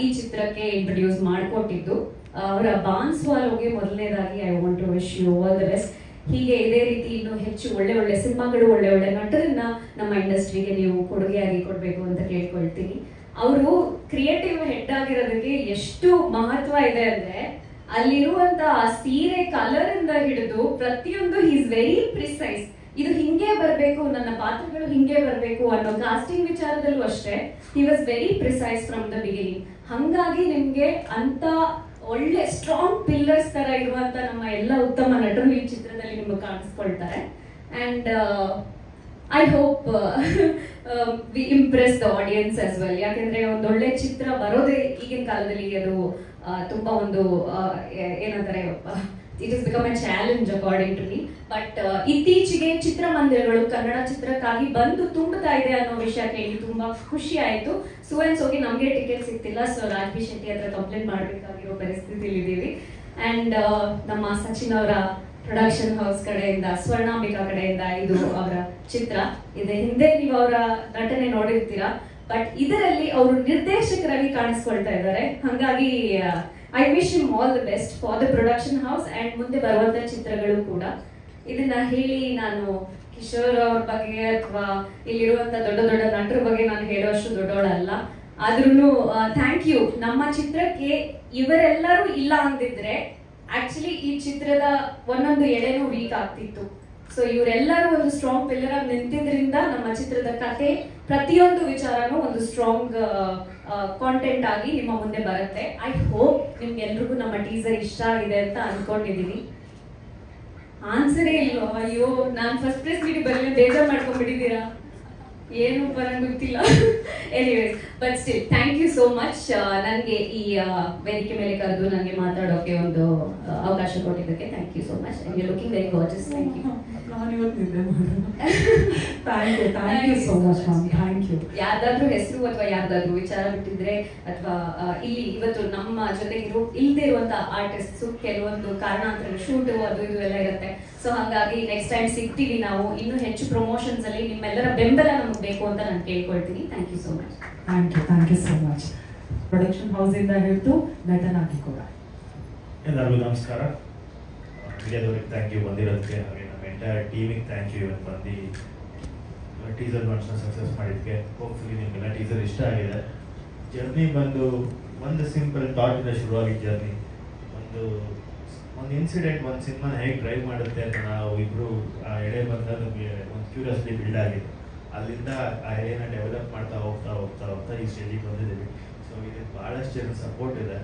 ಈ ಚಿತ್ರಕ್ಕೆ ಇಂಟ್ರೊಡ್ಯೂಸ್ ಮಾಡಿಕೊಟ್ಟಿದ್ದು ಅವರ ಬಾನ್ಸ್ವಾಲೋಗೆ ಮೊದಲನೇದಾಗಿ I want to wish you all the best. ಹೀಗೆ ಇದೇ ರೀತಿ ಇನ್ನೂ ಹೆಚ್ಚು ಒಳ್ಳೆ ಒಳ್ಳೆ ಸಿನಿಮಾಗಳು, ಒಳ್ಳೆ ಒಳ್ಳೆ ನಟರನ್ನ ನಮ್ಮ ಇಂಡಸ್ಟ್ರಿಗೆ ನೀವು ಕೊಡುಗೆಯಾಗಿ ಕೊಡಬೇಕು ಅಂತ ಕೇಳ್ಕೊಳ್ತೀನಿ. ಅವರು ಕ್ರಿಯೇಟಿವ್ ಹೆಡ್ ಆಗಿರೋದಕ್ಕೆ ಎಷ್ಟು ಮಹತ್ವ ಇದೆ ಅಂದ್ರೆ, ಅಲ್ಲಿರುವಂತ ಆ ಸೀರೆ ಕಲರ್ ಇಂದ ಹಿಡಿದು ಪ್ರತಿಯೊಂದು ಈಸ್ ವೆರಿ ಪ್ರಿಸೈಸ್. ಇದು ಹಿಂಗೆ ಬರಬೇಕು, ನನ್ನ ಪಾತ್ರಗಳು ಹಿಂಗೆ ಬರಬೇಕು ಅನ್ನೋ ಕಾಸ್ಟಿಂಗ್ ವಿಚಾರದಲ್ಲೂ ಅಷ್ಟೇ he was very precise from the beginning. ಹಂಗಾಗಿ ನಿಮ್ಗೆ ಅಂತ ಒಳ್ಳೆ ಸ್ಟ್ರಾಂಗ್ ಪಿಲ್ಲರ್ಸ್ ತರ ಇರುವಂತ ನಮ್ಮ ಎಲ್ಲ ಉತ್ತಮ ನಟರು ಈ ಚಿತ್ರದಲ್ಲಿ ನಿಮಗೆ ಕಾಣಿಸ್ಕೊಳ್ತಾರೆ. And I hope we impress the audience as well. ಯಾಕೆಂದ್ರೆ ಒಂದೊಳ್ಳೆ ಚಿತ್ರ ಬರೋದೇ ಈಗಿನ ಕಾಲದಲ್ಲಿ ಅದು ತುಂಬಾ ಒಂದು ಏನಂತಾರೆ, it is become a challenge according to me. But ಇತ್ತೀಚೆಗೆ ಚಿತ್ರಮಂದಿರಗಳು ಕನ್ನಡ ಚಿತ್ರಕ್ಕಾಗಿ ಬಂದು ತುಂಬುತ್ತಾ ಇದೆ ಅನ್ನೋ ವಿಷಯ ಕೇಳಿ ತುಂಬಾ ಖುಷಿ ಆಯ್ತು. ಹೋಗಿ ನಮ್ಗೆ ಟಿಕೆಟ್ ಸಿಗ್ತಿಲ್ಲ, ಸೊ ರಾಜ್ಬಿ ಶೆಟ್ಟಿ ಹತ್ರ ಕಂಪ್ಲೇಂಟ್ ಮಾಡ್ಬೇಕಾಗಿರೋ ಪರಿಸ್ಥಿತಿಲಿ ಇದ್ದೀವಿ. ಅಂಡ್ ನಮ್ಮ ಸಚಿನ್ ಅವರ ಪ್ರೊಡಕ್ಷನ್ ಹೌಸ್ ಕಡೆಯಿಂದ, ಸ್ವರ್ಣಾಂಬಿಕಾ ಕಡೆಯಿಂದ ಇದು ಅವರ ಚಿತ್ರ ಇದೆ. ಹಿಂದೆ ನೀವು ಅವರ ನಟನೆ ನೋಡಿರ್ತೀರಾ, ಬಟ್ ಇದರಲ್ಲಿ ಅವರು ನಿರ್ದೇಶಕರಾಗಿ ಕಾಣಿಸ್ಕೊಳ್ತಾ ಇದ್ದಾರೆ. ಹಾಗಾಗಿ I wish him all the best for the production house and ಮುಂದೆ ಬರುವಂತ ಚಿತ್ರಗಳು ಕೂಡ. ಇದನ್ನ ಹೇಳಿ ನಾನು ಕಿಶೋರ್ ಅವ್ರ ಬಗ್ಗೆ ಅಥವಾ ಇಲ್ಲಿರುವಂತ ದೊಡ್ಡ ದೊಡ್ಡ ನಟರ ಬಗ್ಗೆ ನಾನು ಹೇಳುವಷ್ಟು ದೊಡ್ಡವಳಲ್ಲ. ಆದ್ರೂ ಥ್ಯಾಂಕ್ ಯು. ನಮ್ಮ ಚಿತ್ರಕ್ಕೆ ಇವರೆಲ್ಲರೂ ಇಲ್ಲ ಅಂದಿದ್ರೆ ಆಕ್ಚುಲಿ ಈ ಚಿತ್ರದ ಒಂದೊಂದು ಎಳೆನೂ ವೀಕ್ ಆಗ್ತಿತ್ತು. ಸೊ ಇವರೆಲ್ಲರೂ ಒಂದು ಸ್ಟ್ರಾಂಗ್ ಪಿಲ್ಲರ್ ಆಗಿ ನಿಂತಿದ್ರಿಂದ ನಮ್ಮ ಚಿತ್ರದ ಕಥೆ ಪ್ರತಿಯೊಂದು ವಿಚಾರನೂ ಒಂದು ಸ್ಟ್ರಾಂಗ್ ಕಾಂಟೆಂಟ್ ಆಗಿ ನಿಮ್ಮ ಮುಂದೆ ಬರುತ್ತೆ. ಐ ಹೋಪ್ ನಿಮ್ಗೆಲ್ರಿಗೂ ನಮ್ಮ ಟೀಸರ್ ಇಷ್ಟ ಆಗಿದೆ ಅಂತ ಅನ್ಕೊಂಡಿದೀನಿ. ಆನ್ಸರೇ ಇಲ್ವೋ? ಅಯ್ಯೋ, ನಾನು ಫಸ್ಟ್ ಪ್ಲೇಸ್ ಮೀಟಿಂಗ್ ಬರಲಿ ಬೇಜಾರು ಮಾಡ್ಕೊಂಡ್ಬಿಟ್ಟಿದ್ದೀರಾ, ಏನು ಬರಂಗ್ ಗೊತ್ತಿಲ್ಲ. Anyways, but still thank you so much. ನನಗೆ ಈ ವೇದಿಕೆ ಮೇಲೆ ಕರೆದು ನನಗೆ ಮಾತಾಡೋಕೆ ಒಂದು ಅವಕಾಶ ಕೊಟ್ಟಿದ್ದಕ್ಕೆ thank you so much. You looking very gorgeous. Thank you. Thank you so much ma'am. Thank you. ಯಾರ್ದಾದ್ರೂ ಹೆಸರು ಅಥವಾ ಯಾರ್ದಾದ್ರೂ ವಿಚಾರ ಬಿಟ್ಟಿದ್ರೆ ಅಥವಾ ಇಲ್ಲಿ ಇವತ್ತು ನಮ್ಮ ಜೊತೆ ಇಲ್ಲದೆ ಇರುವಂತ ಆರ್ಟಿಸ್ಟ್ ಕೆಲವೊಂದು ಕಾರಣಾಂತರ ಶೂಟ್ ಅದು ಇದು ಎಲ್ಲ ಇರುತ್ತೆ. ಸೊ ಹಾಗಾಗಿ ನೆಕ್ಸ್ಟ್ ಟೈಮ್ ಸಿಗ್ತೀವಿ ನಾವು. ಇನ್ನೂ ಹೆಚ್ಚು ಪ್ರಮೋಷನ್ಸ್ ಅಲ್ಲಿ ನಿಮ್ಮೆಲ್ಲರ ಬೆಂಬಲ ನಮಗೆ ಬೇಕು ಅಂತ ನಾನು ಕೇಳ್ಕೊಳ್ತೀನಿ. Thank you so much. Thank you so much. Production house ಇಂದ ಹಿಡಿದು ನಟನಾಗಿ ಕೂಡ ಎಲ್ಲರಿಗೂ ನಮಸ್ಕಾರ. ಮೀಡಿಯಾದವ್ರಿಗೆ ಥ್ಯಾಂಕ್ ಯು ಬಂದಿರೋದಕ್ಕೆ, ಹಾಗೆ ನಮ್ಮ ಎಂಟೈರ್ ಟೀಮಿಗೆ ಥ್ಯಾಂಕ್ ಯು ಇವತ್ತು ಬಂದು ಟೀಸರ್ ಲಾಂಚ್ನ ಸಕ್ಸಸ್ ಮಾಡಿದ್ದಕ್ಕೆ. ಹೋಪ್ಫುಲಿ ನಿಮಗೆಲ್ಲ ಟೀಸರ್ ಇಷ್ಟ ಆಗಿದೆ. ಜರ್ನಿ ಬಂದು ಒಂದು ಸಿಂಪಲ್ ಥಾಟಿಂದ ಶುರುವಾಗಿದ್ದ ಜರ್ನಿ. ಒಂದು ಇನ್ಸಿಡೆಂಟ್ ಒಂದು ಸಿನಿಮಾನ ಹೇಗೆ ಡ್ರೈವ್ ಮಾಡುತ್ತೆ ಅಂತ ನಾವು ಇಬ್ಬರು ಆ ಎಡೆ ಬಂದಾಗ ನಮಗೆ ಒಂದು ಕ್ಯೂರಿಯಾಸಿಟಿ ಬಿಲ್ಡ್ ಆಗಿದೆ. ಅಲ್ಲಿಂದ ಆ ಎಡೆನ ಡೆವಲಪ್ ಮಾಡ್ತಾ ಹೋಗ್ತಾ ಈ ಸ್ಟೇಜಿಗೆ ಬಂದಿದ್ದೀವಿ. ಸೊ ಇದಕ್ಕೆ ಭಾಳಷ್ಟು ಜನ ಸಪೋರ್ಟ್ ಇದೆ.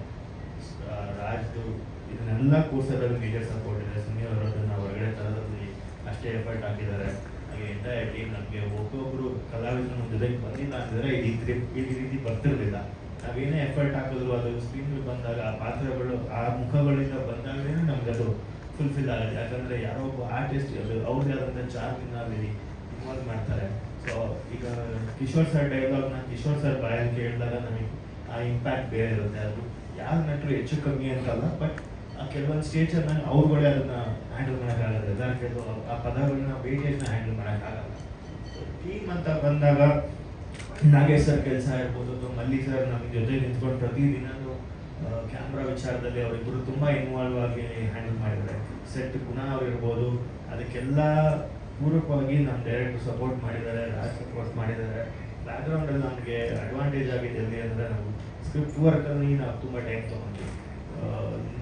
ರಾಜ್ದು ಇದನ್ನೆಲ್ಲ ಕೂರ್ಸೋದ್ರಲ್ಲಿ ಮೇಜರ್ ಸಪೋರ್ಟ್ ಇದೆ. ಸುಮ್ಮನೆ ಅವರು ಅದನ್ನು ಹೊರಗಡೆ ತರೋದ್ರಲ್ಲಿ ಅಷ್ಟೇ ಎಫರ್ಟ್ ಹಾಕಿದ್ದಾರೆ. ಹಾಗೆ ಎಂಟೈರ್ ಟೀಮ್ ನಮಗೆ ಒಬ್ಬೊಬ್ಬರು ಕಲಾವಿದರು ನಮ್ಮ ಜೊತೆಗೆ ಬಂದಿಲ್ಲ ಅಂದರೆ ಈ ರೀತಿ ಬರ್ತಿರಲಿಲ್ಲ. ನಾವೇನೇ ಎಫರ್ಟ್ ಹಾಕಿದ್ರು ಅದು ಸ್ಕ್ರೀನ್ಗೆ ಬಂದಾಗ ಆ ಪಾತ್ರಗಳು ಆ ಮುಖಗಳಿಂದ ಬಂದಾಗಲೇ ನಮ್ಗೆ ಅದು ಫುಲ್ಫಿಲ್ ಆಗುತ್ತೆ. ಯಾಕಂದರೆ ಯಾರೋ ಒಬ್ಬ ಆರ್ಟಿಸ್ಟ್ ಅವ್ರದ್ದೇ ಆದಂಥ ಚಾರ್ಮಿನ ಅಲ್ಲಿ ಇನ್ವಾಲ್ವ್ ಮಾಡ್ತಾರೆ. ಸೊ ಈಗ ಕಿಶೋರ್ ಸರ್ ಡೈಲಾಗ್ನ ಕಿಶೋರ್ ಸರ್ ಬಾಯಲ್ಲಿ ಕೇಳಿದಾಗ ನಮಗೆ ಆ ಇಂಪ್ಯಾಕ್ಟ್ ಬೇರೆ ಇರುತ್ತೆ. ಅದು ಯಾವ ನಟರು ಹೆಚ್ಚು ಕಮ್ಮಿ ಅಂತಲ್ಲ, ಬಟ್ ಕೆಲವೊಂದು ಸ್ಟೇಜನ್ನು ಅವ್ರುಗಳೇ ಅದನ್ನು ಹ್ಯಾಂಡಲ್ ಮಾಡೋಕ್ಕಾಗಲ್ಲ. ಎಲ್ಲರೂ ಆ ಪದಗಳನ್ನ ವೇಟೇಜ್ನ ಹ್ಯಾಂಡಲ್ ಮಾಡೋಕ್ಕಾಗಲ್ಲ. ಸೊ ಟೀಮ್ ಅಂತ ಬಂದಾಗ ನಾಗೇಶ್ ಸರ್ ಕೆಲಸ ಇರ್ಬೋದು ಅಥವಾ ಮಲ್ಲಿ ಸರ್ ನಮ್ಮ ಜೊತೆ ನಿಂತ್ಕೊಂಡು ಪ್ರತಿದಿನವೂ ಕ್ಯಾಮ್ರಾ ವಿಚಾರದಲ್ಲಿ ಅವರಿಬ್ಬರು ತುಂಬ ಇನ್ವಾಲ್ವ್ ಆಗಿ ಹ್ಯಾಂಡಲ್ ಮಾಡಿದ್ದಾರೆ. ಸೆಟ್ ಗುಣ ಅವ್ರಿರ್ಬೋದು, ಅದಕ್ಕೆಲ್ಲ ಪೂರಕವಾಗಿ ನಮ್ಮ ಡೈರೆಕ್ಟರ್ ಸಪೋರ್ಟ್ ಮಾಡಿದ್ದಾರೆ, ರಾಜ್ ಸಪೋರ್ಟ್ ಮಾಡಿದ್ದಾರೆ. ಬ್ಯಾಕ್ಗ್ರೌಂಡಲ್ಲಿ ನಮಗೆ ಅಡ್ವಾಂಟೇಜ್ ಆಗಿದೆ ಎಲ್ಲಿ ಅಂದರೆ ನಾವು ಸ್ಕ್ರಿಪ್ಟ್ ವರ್ಕಲ್ಲಿ ನಾವು ತುಂಬ ಟೈಮ್ ತೊಗೊಂಡ್ವಿ.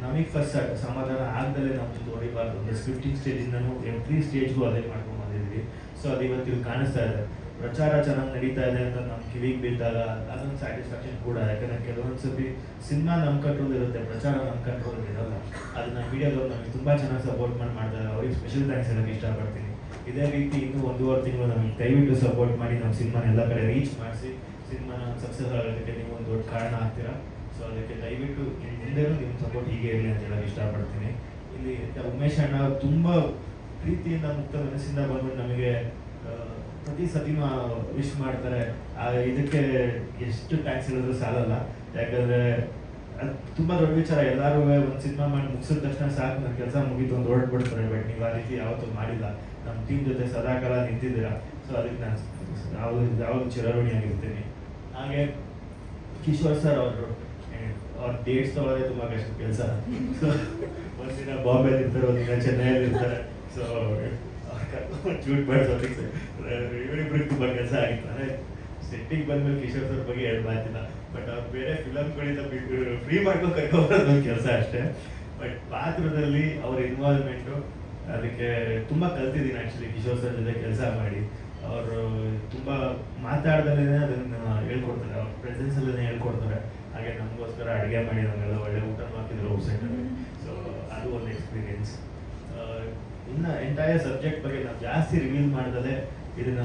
ನಮಗೆ ಫಸ್ಟ್ ಸಮಾಧಾನ ಆಗದಲ್ಲೇ ನಾವು ಹೊಡಿಬಾರ್ದು. ಒಂದು ಸ್ಕ್ರಿಪ್ಟಿಂಗ್ ಸ್ಟೇಜಿಂದನೂ ಎವ್ರಿ ಸ್ಟೇಜ್ಗೂ ಅದೇ ಮಾಡ್ಕೊಂಡು ಬಂದಿದ್ವಿ. ಸೊ ಅದು ಇವತ್ತು ಕಾಣಿಸ್ತಾ ಇದೆ. ಪ್ರಚಾರ ಚೆನ್ನಾಗಿ ನಡೀತಾ ಇದೆ ಅಂತ ನಮ್ಮ ಕಿವಿಗೆ ಬಿದ್ದಾಗ ಅದೊಂದು ಸ್ಯಾಟಿಸ್ಫ್ಯಾಕ್ಷನ್ ಕೂಡ. ಯಾಕಂದರೆ ಕೆಲವೊಂದು ಸತಿ ಸಿನಿಮಾ ನಮ್ಮ ಕಂಟ್ರೋಲ್ ಇರುತ್ತೆ, ಪ್ರಚಾರ ನಮ್ಮ ಕಂಟ್ರೋಲ್ ಇರಲ್ಲ. ಅದನ್ನ ಮೀಡಿಯಾದವ್ರು ನಮಗೆ ತುಂಬ ಚೆನ್ನಾಗಿ ಸಪೋರ್ಟ್ ಮಾಡ್ತಾರೆ. ಅವ್ರಿಗೆ ಸ್ಪೆಷಲ್ ಥ್ಯಾಂಕ್ಸ್ ಹೇಳೋಕ್ಕೆ ಇಷ್ಟಪಡ್ತೀನಿ. ಇದೇ ರೀತಿ ಇನ್ನೂ 1.5 ತಿಂಗಳು ನಮಗೆ ದಯವಿಟ್ಟು ಸಪೋರ್ಟ್ ಮಾಡಿ ನಮ್ಮ ಸಿನಿಮಾನ ಎಲ್ಲ ಕಡೆ ರೀಚ್ ಮಾಡಿಸಿ ಸಿನಿಮಾನ ಸಕ್ಸಸ್ ಆಗೋದಕ್ಕೆ ನೀವು ಒಂದು ದೊಡ್ಡ ಕಾರಣ ಆಗ್ತೀರಾ. ಸೊ ಅದಕ್ಕೆ ದಯವಿಟ್ಟು ಮುಂದೆನೂ ನಿಮ್ಮ ಸಪೋರ್ಟ್ ಹೀಗೆ ಇರಲಿ ಅಂತ ಹೇಳೋಕ್ಕೆ ಇಷ್ಟಪಡ್ತೀನಿ. ಇಲ್ಲಿ ಉಮೇಶ್ ಅಣ್ಣ ತುಂಬ ಪ್ರೀತಿಯಿಂದ ಮುಕ್ತ ಮನಸ್ಸಿಂದ ಬಂದ್ಬಿಟ್ಟು ನಮಗೆ ಪ್ರತಿ ಸತಿನೂ ವಿಶ್ ಮಾಡ್ತಾರೆ. ಇದಕ್ಕೆ ಎಷ್ಟು ಥ್ಯಾಂಕ್ಸ್ ಹೇಳಿದ್ರು ಸಾಲಲ್ಲ. ಯಾಕಂದರೆ ಅದು ತುಂಬ ದೊಡ್ಡ ವಿಚಾರ. ಎಲ್ಲರೂ ಒಂದು ಸಿನಿಮಾ ಮಾಡಿ ಮುಗಿಸಿದ ತಕ್ಷಣ ಸಾಕು, ನನ್ನ ಕೆಲಸ ಮುಗಿತು ಒಂದು ಹೊರಟ್ಬಿಡ್ತಾರೆ. ಬಟ್ ನೀವು ಆ ರೀತಿ ಯಾವತ್ತೂ ಮಾಡಿಲ್ಲ. ನಮ್ಮ ಟೀಮ್ ಜೊತೆ ಸದಾಕಾಲ ನಿಂತಿದ್ದೀರಾ. ಸೊ ಅದಕ್ಕೆ ನಾನು ಯಾವಾಗ ಚಿರಋಣಿಯಾಗಿರ್ತೀನಿ. ಹಾಗೆ ಕಿಶೋರ್ ಸರ್ ಅವರು ಅವ್ರ ಡೇಟ್ಸ್ ತೊಗೊಳೋದೇ ತುಂಬ ಕಷ್ಟ ಕೆಲಸ. ಸೊ ಒಂದಿನ ಬಾಂಬೆಲಿ ಇರ್ತಾರೆ, ಒಂದಿನ ಚೆನ್ನೈಯಲ್ಲಿ ಇರ್ತಾರೆ. ಸೊ ಶೂಟ್ ಮಾಡಿಸೋದಕ್ಕೆ ಇವರಿಬ್ರಿಗೆ ತುಂಬ ಕೆಲಸ ಆಗಿತ್ತು. ಅಂದರೆ ಸೆಟ್ಟಿಗೆ ಬಂದ್ಮೇಲೆ ಕಿಶೋರ್ ಸರ್ ಬಗ್ಗೆ ಎರಡು ಮಾತಿಲ್ಲ, ಬಟ್ ಅವ್ರು ಬೇರೆ ಫಿಲಮ್ಗಳಿಂದ ಬಿಟ್ಟು ಫ್ರೀ ಮಾಡ್ಕೊಂಡು ಕರ್ಕೊಂಡ್ಬರೋದು ಒಂದು ಕೆಲಸ ಅಷ್ಟೇ. ಬಟ್ ಪಾತ್ರದಲ್ಲಿ ಅವ್ರ ಇನ್ವಾಲ್ವ್ಮೆಂಟು ಅದಕ್ಕೆ ತುಂಬ ಕಲ್ತಿದ್ದೀನಿ ಆ್ಯಕ್ಚುಲಿ. ಕಿಶೋರ್ ಸರ್ ಜೊತೆ ಕೆಲಸ ಮಾಡಿ ಅವರು ತುಂಬ ಮಾತಾಡ್ದಲೇ ಅದನ್ನು ಹೇಳ್ಕೊಡ್ತಾರೆ, ಅವ್ರ ಪ್ರೆಸೆನ್ಸಲ್ಲೇ ಹೇಳ್ಕೊಡ್ತಾರೆ. ಹಾಗೆ ನಮಗೋಸ್ಕರ ಅಡುಗೆ ಮಾಡಿ ನಮಗೆಲ್ಲ ಒಳ್ಳೆ ಊಟ ಹಾಕಿದ್ರು ಔಟ್ಸೈಡಲ್ಲಿ. ಸೊ ಅದು ಒಂದು ಎಕ್ಸ್ಪೀರಿಯನ್ಸ್. ಇನ್ನು ಎಂಟೈರ್ ಸಬ್ಜೆಕ್ಟ್ ಬಗ್ಗೆ ನಾವು ಜಾಸ್ತಿ ರಿವೀಲ್ ಮಾಡ್ದಲೇ ಇದನ್ನ,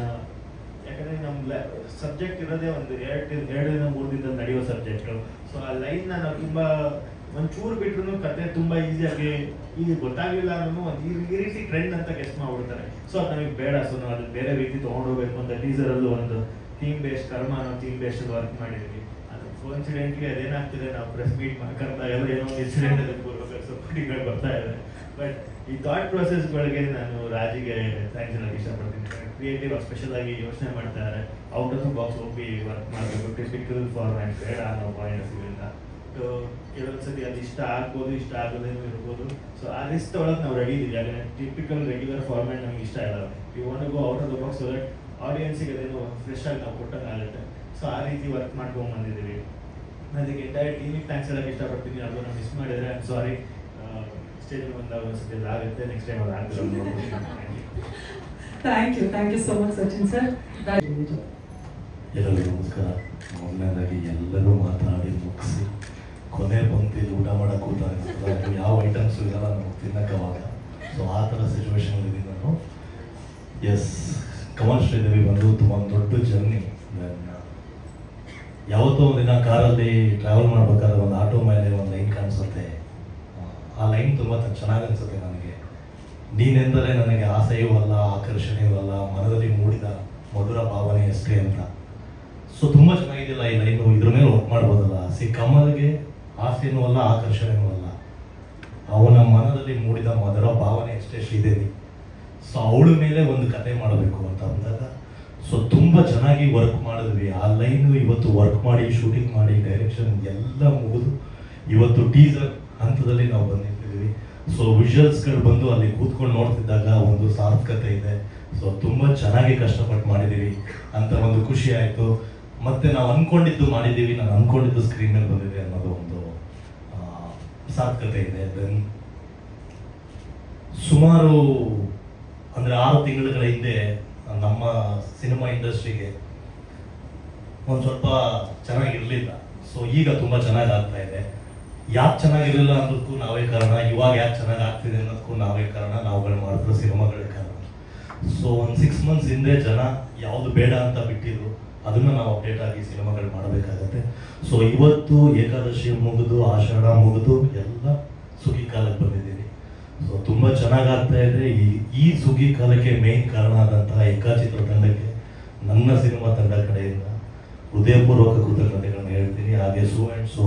ಯಾಕಂದರೆ ನಮ್ಮ ಸಬ್ಜೆಕ್ಟ್ ಇರೋದೇ ಒಂದು 2-3 ದಿನದಲ್ಲಿ ನಡೆಯೋ ಸಬ್ಜೆಕ್ಟು. ಸೊ ಆ ಲೈನ್ನ ನಾವು ತುಂಬ ಒಂಚೂರು ಬಿಟ್ರು ಕತೆ ತುಂಬ ಈಸಿಯಾಗಿ ಈಗ ಗೊತ್ತಾಗಲಿಲ್ಲ ಅನ್ನೋ ಒಂದು ಈ ರೀತಿ ಟ್ರೆಂಡ್ ಅಂತ ಗೆಸ್ಟ್ ಮಾಡ್ಬಿಡ್ತಾರೆ. ಸೊ ಅದು ನಮಗೆ ಬೇಡ. ಸೊ ನಾವು ಅದನ್ನ ಬೇರೆ ರೀತಿ ತೊಗೊಂಡೋಗ್ಬೇಕು ಅಂತ ಟೀಸರಲ್ಲೂ ಒಂದು ಥೀಮ್ ಬೇಸ್ಡ್ ಕರ್ಮ ಅನ್ನೋ ಥೀಮ್ ಬೇಸ್ಡ್ ವರ್ಕ್ ಮಾಡಿದ್ವಿ. ಅದು ಕೋಇನ್ಸಿಡೆಂಟ್ಲಿ ಅದೇನಾಗ್ತಿದೆ, ನಾವು ಪ್ರೆಸ್ ಮೀಟ್ ಮಾಡ್ಕೊಂಡಾಗ ಏನೋ ಒಂದು ಇನ್ಸಿಡೆಂಟ್ ಅದಕ್ಕೆ ಬರ್ಬೇಕಾದ್ರೆ ಸಪೋರ್ಟಿಂಗ್ಗಳು ಬರ್ತಾ ಇದೆ. ಬಟ್ ಈ ಥಾಟ್ ಪ್ರೊಸೆಸ್ಗಳಿಗೆ ನಾನು ರಾಜಿಗೆ ಥ್ಯಾಂಕ್ಸ್ ಹೇಳೋಕ್ಕೆ ಇಷ್ಟಪಡ್ತೀನಿ. ಕ್ರಿಯೇಟಿವ್ ಸ್ಪೆಷಲ್ ಆಗಿ ಯೋಚನೆ ಮಾಡ್ತಾರೆ, ಔಟ್ ಆಫ್ ದ ಬಾಕ್ಸ್ ಹೋಗಿ ವರ್ಕ್ ಮಾಡಬೇಕು, ಟಿಪಿಕಲ್ ಫಾರ್ಮ್ಯಾಟ್ ಬೇಡ ಅನ್ನೋ ಪಾಯಿಂಟ್ ಆಫ್ ವ್ಯೂ ಇಂದ. ಸೊ ಕೆಲವೊಂದ್ಸತಿ ಅದು ಇಷ್ಟ ಆಗ್ಬೋದು, ಇಷ್ಟ ಆಗೋದೇನೂ ಇರ್ಬೋದು. ಸೊ ಆ ರಿಸ್ಕ್ ಒಳಗೆ ನಾವು ರೆಡಿ ಇದ್ದೀವಿ. ಯಾಕಂದರೆ ಟಿಪಿಕಲ್ ರೆಗ್ಯುಲರ್ ಫಾರ್ಮ್ಯಾಟ್ ನಮ್ಗೆ ಇಷ್ಟ ಇಲ್ಲ. You want to go out of the box so that ಆಡಿಯನ್ಸಿಗೆ ಅದೇನು ಫ್ರೆಶ್ ಆಗಿ ನಾವು ಕೊಟ್ಟಂಗೆ ಆಗುತ್ತೆ. ಸೊ ಆ ರೀತಿ ವರ್ಕ್ ಮಾಡ್ಕೊಂಡು ಬಂದಿದ್ದೀವಿ. ಅದಕ್ಕೆ ಎಂಟೈರ್ ಟೀಮಿಗೆ ಥ್ಯಾಂಕ್ಸ್ ಹೇಳೋಕ್ಕೆ ಇಷ್ಟಪಡ್ತೀನಿ. ಅದು ನಾವು ಮಿಸ್ ಮಾಡಿದರೆ ಐ ಆಮ್ ಸಾರಿ. ಸ್ಟೇಜ್ ಬಂದಾಗ ಒಂದ್ಸತಿ ಎಲ್ಲ ಆಗುತ್ತೆ, ನೆಕ್ಸ್ಟ್ ಟೈಮ್ ಅದು ಆಗ್ತಿರೋ. Thank you so much Sachin sir. ಎಲ್ಲರಿಗೂ ನಮಸ್ಕಾರ. ಮೊದಲನೇದಾಗಿ ಎಲ್ಲರೂ ಮಾತನಾಡಿ ಮುಗಿಸಿ ಕೊನೆ ಪಂಕ್ತಿಯಲ್ಲಿ ಊಟ ಮಾಡೋಕೆ ಕೂತಾಗ ಯಾವ ಐಟಮ್ಸು ಇರಲ್ಲ ನಮಗೆ ತಿನ್ನೋಕ್ಕವಾಗ. ಸೊ ಆ ಥರ ಸಿಚುವೇಶನ್ ಇದ್ದೀನಿ ನಾನು. ಎಸ್, ಕಮಲ್ ಶ್ರೀದೇವಿ ಬಂದು ತುಂಬ ದೊಡ್ಡ ಜರ್ನಿ. ಯಾವತ್ತೋ ಒಂದಿನ ಕಾರಲ್ಲಿ ಟ್ರಾವೆಲ್ ಮಾಡ್ಬೇಕಾದ್ರೆ ಒಂದು ಆಟೋ ಮೇಲೆ ಒಂದು ಲೈನ್ ಕಾಣಿಸುತ್ತೆ. ಆ ಲೈನ್ ತುಂಬ ಚೆನ್ನಾಗಿ ಅನಿಸುತ್ತೆ ನನಗೆ. ನೀನೆಂದರೆ ನನಗೆ ಆಸೆಯೂ ಅಲ್ಲ, ಆಕರ್ಷಣೆಯೂ ಅಲ್ಲ, ಮನದಲ್ಲಿ ಮೂಡಿದ ಮಧುರ ಭಾವನೆ ಅಷ್ಟೇ ಅಂತ. ಸೊ ತುಂಬ ಚೆನ್ನಾಗಿದೆಯಲ್ಲ ಈ ಲೈನು, ಇದ್ರ ಮೇಲೆ ವರ್ಕ್ ಮಾಡ್ಬೋದಲ್ಲ. ಕಮಲ್ಗೆ ಆಸೆನೂ ಅಲ್ಲ, ಆಕರ್ಷಣೆನೂ ಅಲ್ಲ, ಅವನ ಮನದಲ್ಲಿ ಮೂಡಿದ ಮಧುರ ಭಾವನೆ ಅಷ್ಟೇ ಶ್ರೀದೇವಿ. ಸೊ ಅವಳ ಮೇಲೆ ಒಂದು ಕತೆ ಮಾಡಬೇಕು ಅಂತ ಅಂದಾಗ ಸೊ ತುಂಬ ಚೆನ್ನಾಗಿ ವರ್ಕ್ ಮಾಡಿದ್ವಿ. ಆ ಲೈನು ಇವತ್ತು ವರ್ಕ್ ಮಾಡಿ, ಶೂಟಿಂಗ್ ಮಾಡಿ, ಡೈರೆಕ್ಷನ್ ಎಲ್ಲ ಮುಗಿದು ಇವತ್ತು ಟೀಸರ್ ಹಂತದಲ್ಲಿ ನಾವು ಬಂದಿರ್ತಿದ್ದೀವಿ. ಸೊ ವಿಜುವಲ್ಸ್ಗಳು ಬಂದು ಅಲ್ಲಿ ಕೂತ್ಕೊಂಡು ನೋಡ್ತಿದ್ದಾಗ ಒಂದು ಸಾರ್ಥಕತೆ ಇದೆ. ಸೊ ತುಂಬ ಚೆನ್ನಾಗಿ ಕಷ್ಟಪಟ್ಟು ಮಾಡಿದ್ದೀವಿ ಅಂತ ಒಂದು ಖುಷಿ ಆಯಿತು. ಮತ್ತು ನಾವು ಅಂದ್ಕೊಂಡಿದ್ದು ಮಾಡಿದ್ದೀವಿ, ನಾನು ಅಂದ್ಕೊಂಡಿದ್ದು ಸ್ಕ್ರೀನ್ ಮೇಲೆ ಬಂದಿದೆ ಅನ್ನೋದು ಒಂದು ಸಾರ್ಥಕತೆ ಇದೆ. ದೆನ್ ಸುಮಾರು ಅಂದರೆ 6 ತಿಂಗಳ ಹಿಂದೆ ನಮ್ಮ ಸಿನಿಮಾ ಇಂಡಸ್ಟ್ರಿಗೆ ಒಂದು ಸ್ವಲ್ಪ ಚೆನ್ನಾಗಿರಲಿಲ್ಲ. ಸೊ ಈಗ ತುಂಬ ಚೆನ್ನಾಗಿ ಆಗ್ತಾ ಇದೆ. ಯಾಕೆ ಚೆನ್ನಾಗಿರಲಿಲ್ಲ ಅನ್ನೋದಕ್ಕೂ ನಾವೇ ಕಾರಣ, ಇವಾಗ ಯಾಕೆ ಚೆನ್ನಾಗಿ ಆಗ್ತಿದೆ ಅನ್ನೋದಕ್ಕೂ ನಾವೇ ಕಾರಣ, ನಾವುಗಳು ಮಾಡಿದ್ರು ಸಿನಿಮಾಗಳೇ ಕಾರಣ. ಸೊ ಒಂದು 6 months ಹಿಂದೆ ಜನ ಯಾವುದು ಬೇಡ ಅಂತ ಬಿಟ್ಟಿದ್ರು, ಅದನ್ನು ನಾವು ಅಪ್ಡೇಟ್ ಆಗಿ ಸಿನಿಮಾಗಳು ಮಾಡಬೇಕಾಗತ್ತೆ. ಸೊ ಇವತ್ತು ಏಕಾದಶಿ ಮುಗಿದು, ಆಷಾಢ ಮುಗಿದು ಎಲ್ಲ ಸುಗ್ಗಿ ಕಾಲಕ್ಕೆ ಬಂದಿದ್ದೀವಿ. ಸೊ ತುಂಬ ಚೆನ್ನಾಗಿ ಆಗ್ತಾ ಇದೆ. ಈ ಸುಗ್ಗಿ ಕಾಲಕ್ಕೆ ಮೇನ್ ಕಾರಣ ಆದಂತಹ ಏಕಾಚಿತ್ರ ತಂಡಕ್ಕೆ ನನ್ನ ಸಿನಿಮಾ ತಂಡ ಕಡೆಯಿಂದ ಹೃದಯಪೂರ್ವಕ ಕೃತಜ್ಞತೆಗಳನ್ನು ಹೇಳ್ತೀನಿ. ಹಾಗೆ ಸೊ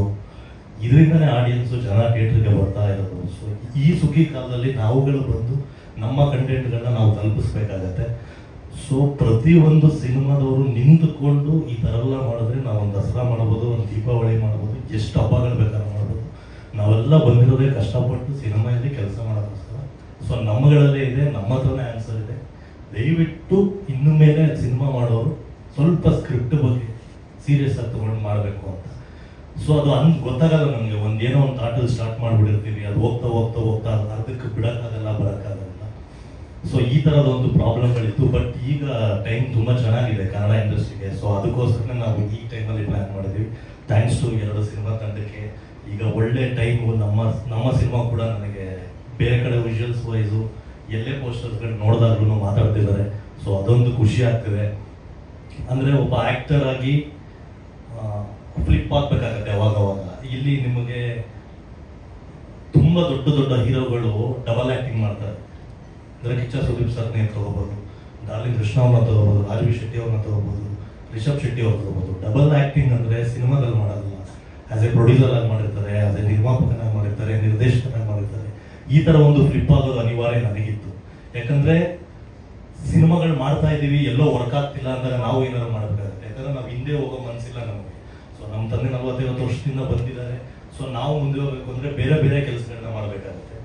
ಇದರಿಂದನೇ ಆಡಿಯನ್ಸು ಜನ ಥಿಯೇಟ್ರಿಗೆ ಬರ್ತಾ ಇರೋದು. ಸೊ ಈ ಸುಗ್ಗಿ ಕಾಲದಲ್ಲಿ ನಾವುಗಳು ಬಂದು ನಮ್ಮ ಕಂಟೆಂಟ್ಗಳನ್ನ ನಾವು ತಲುಪಿಸ್ಬೇಕಾಗತ್ತೆ. ಸೊ ಪ್ರತಿಯೊಂದು ಸಿನಿಮಾದವರು ನಿಂತುಕೊಂಡು ಈ ಥರ ಎಲ್ಲ ಮಾಡಿದ್ರೆ ನಾವು ಒಂದು ದಸರಾ ಮಾಡ್ಬೋದು, ಒಂದು ದೀಪಾವಳಿ ಮಾಡ್ಬೋದು, ಎಷ್ಟು ಹಬ್ಬಗಳು ಬೇಕಾದ್ರೂ ಮಾಡ್ಬೋದು. ನಾವೆಲ್ಲ ಬಂದಿರೋದೇ ಕಷ್ಟಪಟ್ಟು ಸಿನಿಮಾದಲ್ಲಿ ಕೆಲಸ ಮಾಡೋಕ್ಕೋಸ್ಕರ. ಸೊ ನಮ್ಮಗಳಲ್ಲೇ ಇದೆ, ನಮ್ಮ ಹತ್ರನೇ ಆನ್ಸರ್ ಇದೆ. ದಯವಿಟ್ಟು ಇನ್ನು ಮೇಲೆ ಸಿನಿಮಾ ಮಾಡೋರು ಸ್ವಲ್ಪ ಸ್ಕ್ರಿಪ್ಟ್ ಬಗ್ಗೆ ಸೀರಿಯಸ್ ಆಗಿ ತೊಗೊಂಡು ಮಾಡಬೇಕು ಅಂತ. ಸೊ ಅದು ಗೊತ್ತಾಗಲ್ಲ ನಮಗೆ. ಏನೋ ಒಂದು ಥಾಟಲ್ಲಿ ಸ್ಟಾರ್ಟ್ ಮಾಡಿಬಿಟ್ಟಿರ್ತೀವಿ, ಅದು ಹೋಗ್ತಾ ಹೋಗ್ತಾ ಹೋಗ್ತಾ ಅರ್ಧಕ್ಕೆ ಬಿಡೋಕ್ಕಾಗಲ್ಲ, ಬರೋಕ್ಕಾಗಲ್ಲ. ಸೊ ಈ ಥರದ ಒಂದು ಪ್ರಾಬ್ಲಮ್ಗಳಿತ್ತು. ಬಟ್ ಈಗ ಟೈಮ್ ತುಂಬ ಚೆನ್ನಾಗಿದೆ ಕನ್ನಡ ಇಂಡಸ್ಟ್ರಿಗೆ. ಸೊ ಅದಕ್ಕೋಸ್ಕರ ನಾವು ಈ ಟೈಮಲ್ಲಿ ಪ್ಲ್ಯಾನ್ ಮಾಡಿದ್ವಿ. ಥ್ಯಾಂಕ್ಸ್ ಟು 2 ಸಿನಿಮಾ ತಂಡಕ್ಕೆ. ಈಗ ಒಳ್ಳೆ ಟೈಮು. ನಮ್ಮ ಸಿನಿಮಾ ಕೂಡ ನನಗೆ ಬೇರೆ ಕಡೆ ವಿಜುವಲ್ಸ್ ವೈಸು ಎಲ್ಲೇ ಪೋಸ್ಟರ್ಸ್ಗಳು ನೋಡಿದಾಗ್ಲೂ ಮಾತಾಡ್ತಿದ್ದಾರೆ. ಸೊ ಅದೊಂದು ಖುಷಿ ಆಗ್ತಿದೆ. ಅಂದರೆ ಒಬ್ಬ ಆ್ಯಕ್ಟರ್ ಆಗಿ ಫ್ಲಿಪ್ ಆಗಬೇಕಾಗತ್ತೆ ಅವಾಗವಾಗ. ಇಲ್ಲಿ ನಿಮಗೆ ತುಂಬ ದೊಡ್ಡ ಹೀರೋಗಳು ಡಬಲ್ ಆ್ಯಕ್ಟಿಂಗ್ ಮಾಡ್ತಾರೆ. ಅಂದರೆ ಕಿಚ್ಚ ಸುದೀಪ್ ಸರ್ನೇ ತಗೋಬೋದು, ಡಾರ್ಲಿಂಗ್ ಕೃಷ್ಣ ಅವ್ರನ್ನ ತಗೋಬೋದು, ರಾಜವಿ ಶೆಟ್ಟಿ ಅವ್ರನ್ನ ತಗೋಬೋದು, ರಿಷಬ್ ಶೆಟ್ಟಿ ಅವ್ರು ತಗೋಬೋದು. ಡಬಲ್ ಆ್ಯಕ್ಟಿಂಗ್ ಅಂದರೆ ಸಿನಿಮಾದಲ್ಲಿ ಮಾಡೋದಿಲ್ಲ. ಆ್ಯಸ್ ಎ ಪ್ರೊಡ್ಯೂಸರ್ ಆಗಿ ಮಾಡಿರ್ತಾರೆ, ಆ್ಯಸ್ ಎ ನಿರ್ಮಾಪಕನಾಗಿ ಮಾಡಿರ್ತಾರೆ, ನಿರ್ದೇಶಕನಾಗಿ ಮಾಡಿರ್ತಾರೆ. ಈ ಥರ ಒಂದು ಫ್ಲಿಪ್ ಆಗೋದು ಅನಿವಾರ್ಯ ನನಗಿತ್ತು. ಯಾಕಂದರೆ ಸಿನಿಮಾಗಳು ಮಾಡ್ತಾ ಇದ್ದೀವಿ, ಎಲ್ಲೋ ವರ್ಕ್ ಆಗ್ತಿಲ್ಲ ಅಂದಾಗ ನಾವು ಏನಾದ್ರು ಮಾಡಬೇಕಾಗುತ್ತೆ. ಯಾಕಂದರೆ ನಾವು ಹಿಂದೆ ಹೋಗೋ ಮನಸ್ಸಿಲ್ಲ ನಮಗೆ. ಸೊ ನಮ್ಮ ತಂದೆ 40-50 ವರ್ಷದಿಂದ ಬಂದಿದ್ದಾರೆ. ಸೊ ನಾವು ಮುಂದೆ ಹೋಗ್ಬೇಕು ಅಂದರೆ ಬೇರೆ ಬೇರೆ ಕೆಲಸಗಳನ್ನ ಮಾಡಬೇಕಾಗುತ್ತೆ.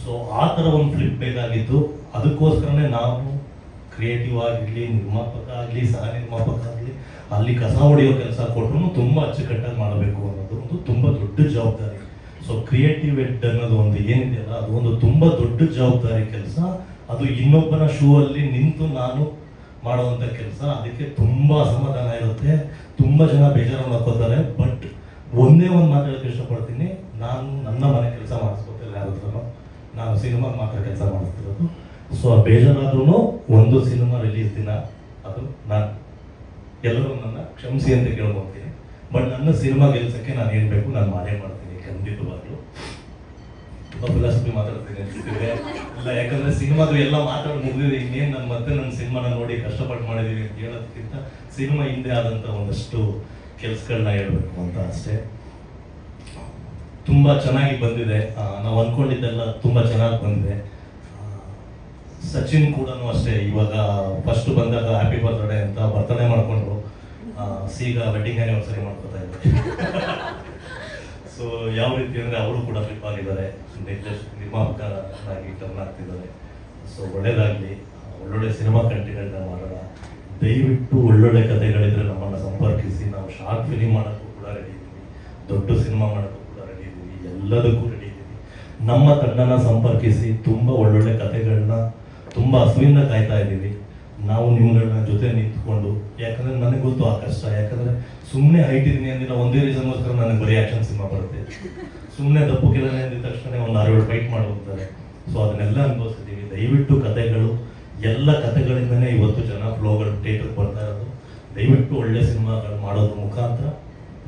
ಸೊ ಆ ಥರ ಒಂದು ಫ್ಲಿಪ್ ಬೇಕಾಗಿತ್ತು. ಅದಕ್ಕೋಸ್ಕರನೇ ನಾವು ಕ್ರಿಯೇಟಿವ್ ಆಗಿರಲಿ, ನಿರ್ಮಾಪಕ ಆಗಲಿ, ಸಹ ನಿರ್ಮಾಪಕ ಆಗಲಿ, ಅಲ್ಲಿ ಕಸ ಹೊಡೆಯೋ ಕೆಲಸ ಕೊಟ್ಟರು ತುಂಬ ಅಚ್ಚುಕಟ್ಟಾಗಿ ಮಾಡಬೇಕು ಅನ್ನೋದು ಒಂದು ತುಂಬ ದೊಡ್ಡ ಜವಾಬ್ದಾರಿ. ಸೊ ಕ್ರಿಯೇಟಿವ್ ಹೆಡ್ ಅನ್ನೋದು ಒಂದು ಏನಿದೆಯಲ್ಲ, ಅದು ಒಂದು ತುಂಬ ದೊಡ್ಡ ಜವಾಬ್ದಾರಿ ಕೆಲಸ. ಅದು ಇನ್ನೊಬ್ಬನ ಶೂ ಅಲ್ಲಿ ನಿಂತು ನಾನು ಮಾಡುವಂಥ ಕೆಲಸ. ಅದಕ್ಕೆ ತುಂಬ ಅಸಮಾಧಾನ ಇರುತ್ತೆ, ತುಂಬ ಜನ ಬೇಜಾರು ಮಾಡ್ಕೋತಾರೆ. ಬಟ್ ಒಂದೇ ಒಂದು ಮಾತಾಡೋಕ್ಕೆ ಇಷ್ಟಪಡ್ತೀನಿ, ನಾನು ನನ್ನ ಮನೆ ಕೆಲಸ ಮಾಡಿಸ್ಕೊತಿಲ್ಲ ಯಾರ ಹತ್ರನೂ, ನಾನು ಸಿನಿಮಾ ಮಾತ್ರ ಕೆಲಸ ಮಾಡಿಸ್ತಿರೋದು. ಸೊ ಬೇಜಾರಾದ್ರೂ ಒಂದು ಸಿನಿಮಾ ರಿಲೀಸ್ ದಿನ ಅದು ನಾನು ಎಲ್ಲರೂ ನನ್ನ ಕ್ಷಮಿಸಿ ಅಂತ ಕೇಳ್ಕೊತೀನಿ. ಬಟ್ ನನ್ನ ಸಿನಿಮಾ ಗೆಲ್ಸಕ್ಕೆ ನಾನು ಏನು ಬೇಕು ನಾನು ಮಾಡೇ ಮಾಡ್ತೀನಿ ಖಂಡಿತವಾಗ್ಲೂ. ತುಂಬ ಫಿಲಾಸಫಿ ಮಾತಾಡ್ತೀನಿ ಅನ್ಸುತ್ತಿದೆ ಇಲ್ಲ, ಯಾಕಂದರೆ ಸಿನಿಮಾದು ಎಲ್ಲ ಮಾತಾಡಿ ಮುಗಿದಿದೆ. ಇನ್ನೇನು ನಾನು ಮತ್ತೆ ನನ್ನ ಸಿನಿಮಾನ ನೋಡಿ ಕಷ್ಟಪಟ್ಟು ಮಾಡಿದ್ದೀನಿ ಅಂತ ಹೇಳೋದಕ್ಕಿಂತ ಸಿನಿಮಾ ಹಿಂದೆ ಆದಂಥ ಒಂದಷ್ಟು ಕೆಲಸಗಳನ್ನ ಹೇಳ್ಬೇಕು ಅಂತ ಅಷ್ಟೇ. ತುಂಬ ಚೆನ್ನಾಗಿ ಬಂದಿದೆ, ನಾವು ಅಂದ್ಕೊಂಡಿದ್ದೆಲ್ಲ ತುಂಬ ಚೆನ್ನಾಗಿ ಬಂದಿದೆ. ಸಚಿನ್ ಕೂಡ ಅಷ್ಟೇ, ಇವಾಗ ಫಸ್ಟ್ ಬಂದಾಗ ಹ್ಯಾಪಿ ಬರ್ತ್ಡೇ ಅಂತ ಬರ್ತಡೇ ಮಾಡಿಕೊಂಡ್ರು, ಸೀಗ ವೆಡ್ಡಿಂಗ್ ಆ್ಯನಿವರ್ಸರಿ ಮಾಡ್ಕೊತಾ ಇದ್ದಾರೆ. ಸೊ ಯಾವ ರೀತಿ ಅಂದರೆ ಅವರು ಕೂಡ ಫ್ಲಿಪ್ ಆಗಿದ್ದಾರೆ, ನಿರ್ಮಾಪಕರಾಗಿ ಟರ್ನ್ ಆಗ್ತಿದ್ದಾರೆ. ಸೊ ಒಳ್ಳೇದಾಗಲಿ, ಒಳ್ಳೊಳ್ಳೆ ಸಿನಿಮಾ ಕಂಟೆಂಟ್ಗಳನ್ನ ಮಾಡೋಣ. ದಯವಿಟ್ಟು ಒಳ್ಳೊಳ್ಳೆ ಕಥೆಗಳಿದ್ರೆ ನಮ್ಮನ್ನು ಸಂಪರ್ಕಿಸಿ. ನಾವು ಶಾರ್ಟ್ ಫಿಲಿಮ್ ಮಾಡೋಕ್ಕೂ ಕೂಡ ರೆಡಿ ಇದ್ದೀವಿ, ದೊಡ್ಡ ಸಿನಿಮಾ ಮಾಡೋಕ್ಕೂ ಕೂಡ ರೆಡಿ ಇದ್ದೀವಿ, ಎಲ್ಲದಕ್ಕೂ ರೆಡಿ ಇದ್ದೀವಿ. ನಮ್ಮ ತಂಡನ ಸಂಪರ್ಕಿಸಿ, ತುಂಬ ಒಳ್ಳೊಳ್ಳೆ ಕಥೆಗಳನ್ನ ತುಂಬ ಹಸುವಿಂದ ಕಾಯ್ತಾ ಇದ್ದೀವಿ. ನಾವು ನಿಮ್ಗಳನ್ನ ಜೊತೆ ನಿಂತ್ಕೊಂಡು, ಯಾಕಂದರೆ ನನಗೆ ಗೊತ್ತು ಆ ಕಷ್ಟ. ಯಾಕಂದರೆ ಸುಮ್ಮನೆ ಹೈಟ್ ಇದೀನಿ ಅಂದಿಲ್ಲ ಒಂದೇ ರೀಸನ್ಗೋಸ್ಕರ ನನಗೆ ಬರೀ ಆ್ಯಕ್ಷನ್ ಸಿನಿಮಾ ಬರುತ್ತೆ. ಸುಮ್ಮನೆ ದಪ್ಪು ಕೆಲಸ ಅಂದಿದ ತಕ್ಷಣ ಒಂದು 6-7 ಫೈಟ್ ಮಾಡಿ ಹೋಗ್ತಾರೆ. ಸೊ ಅದನ್ನೆಲ್ಲ ಅನುಭವಿಸಿದ್ದೀವಿ. ದಯವಿಟ್ಟು ಕಥೆಗಳು, ಎಲ್ಲ ಕಥೆಗಳಿಂದನೇ ಇವತ್ತು ಜನ ಫ್ಲೋಗಳು ಥಿಯೇಟರ್ಗೆ ಬರ್ತಾ ಇರೋದು. ದಯವಿಟ್ಟು ಒಳ್ಳೆ ಸಿನಿಮಾಗಳು ಮಾಡೋದ್ರ ಮುಖಾಂತರ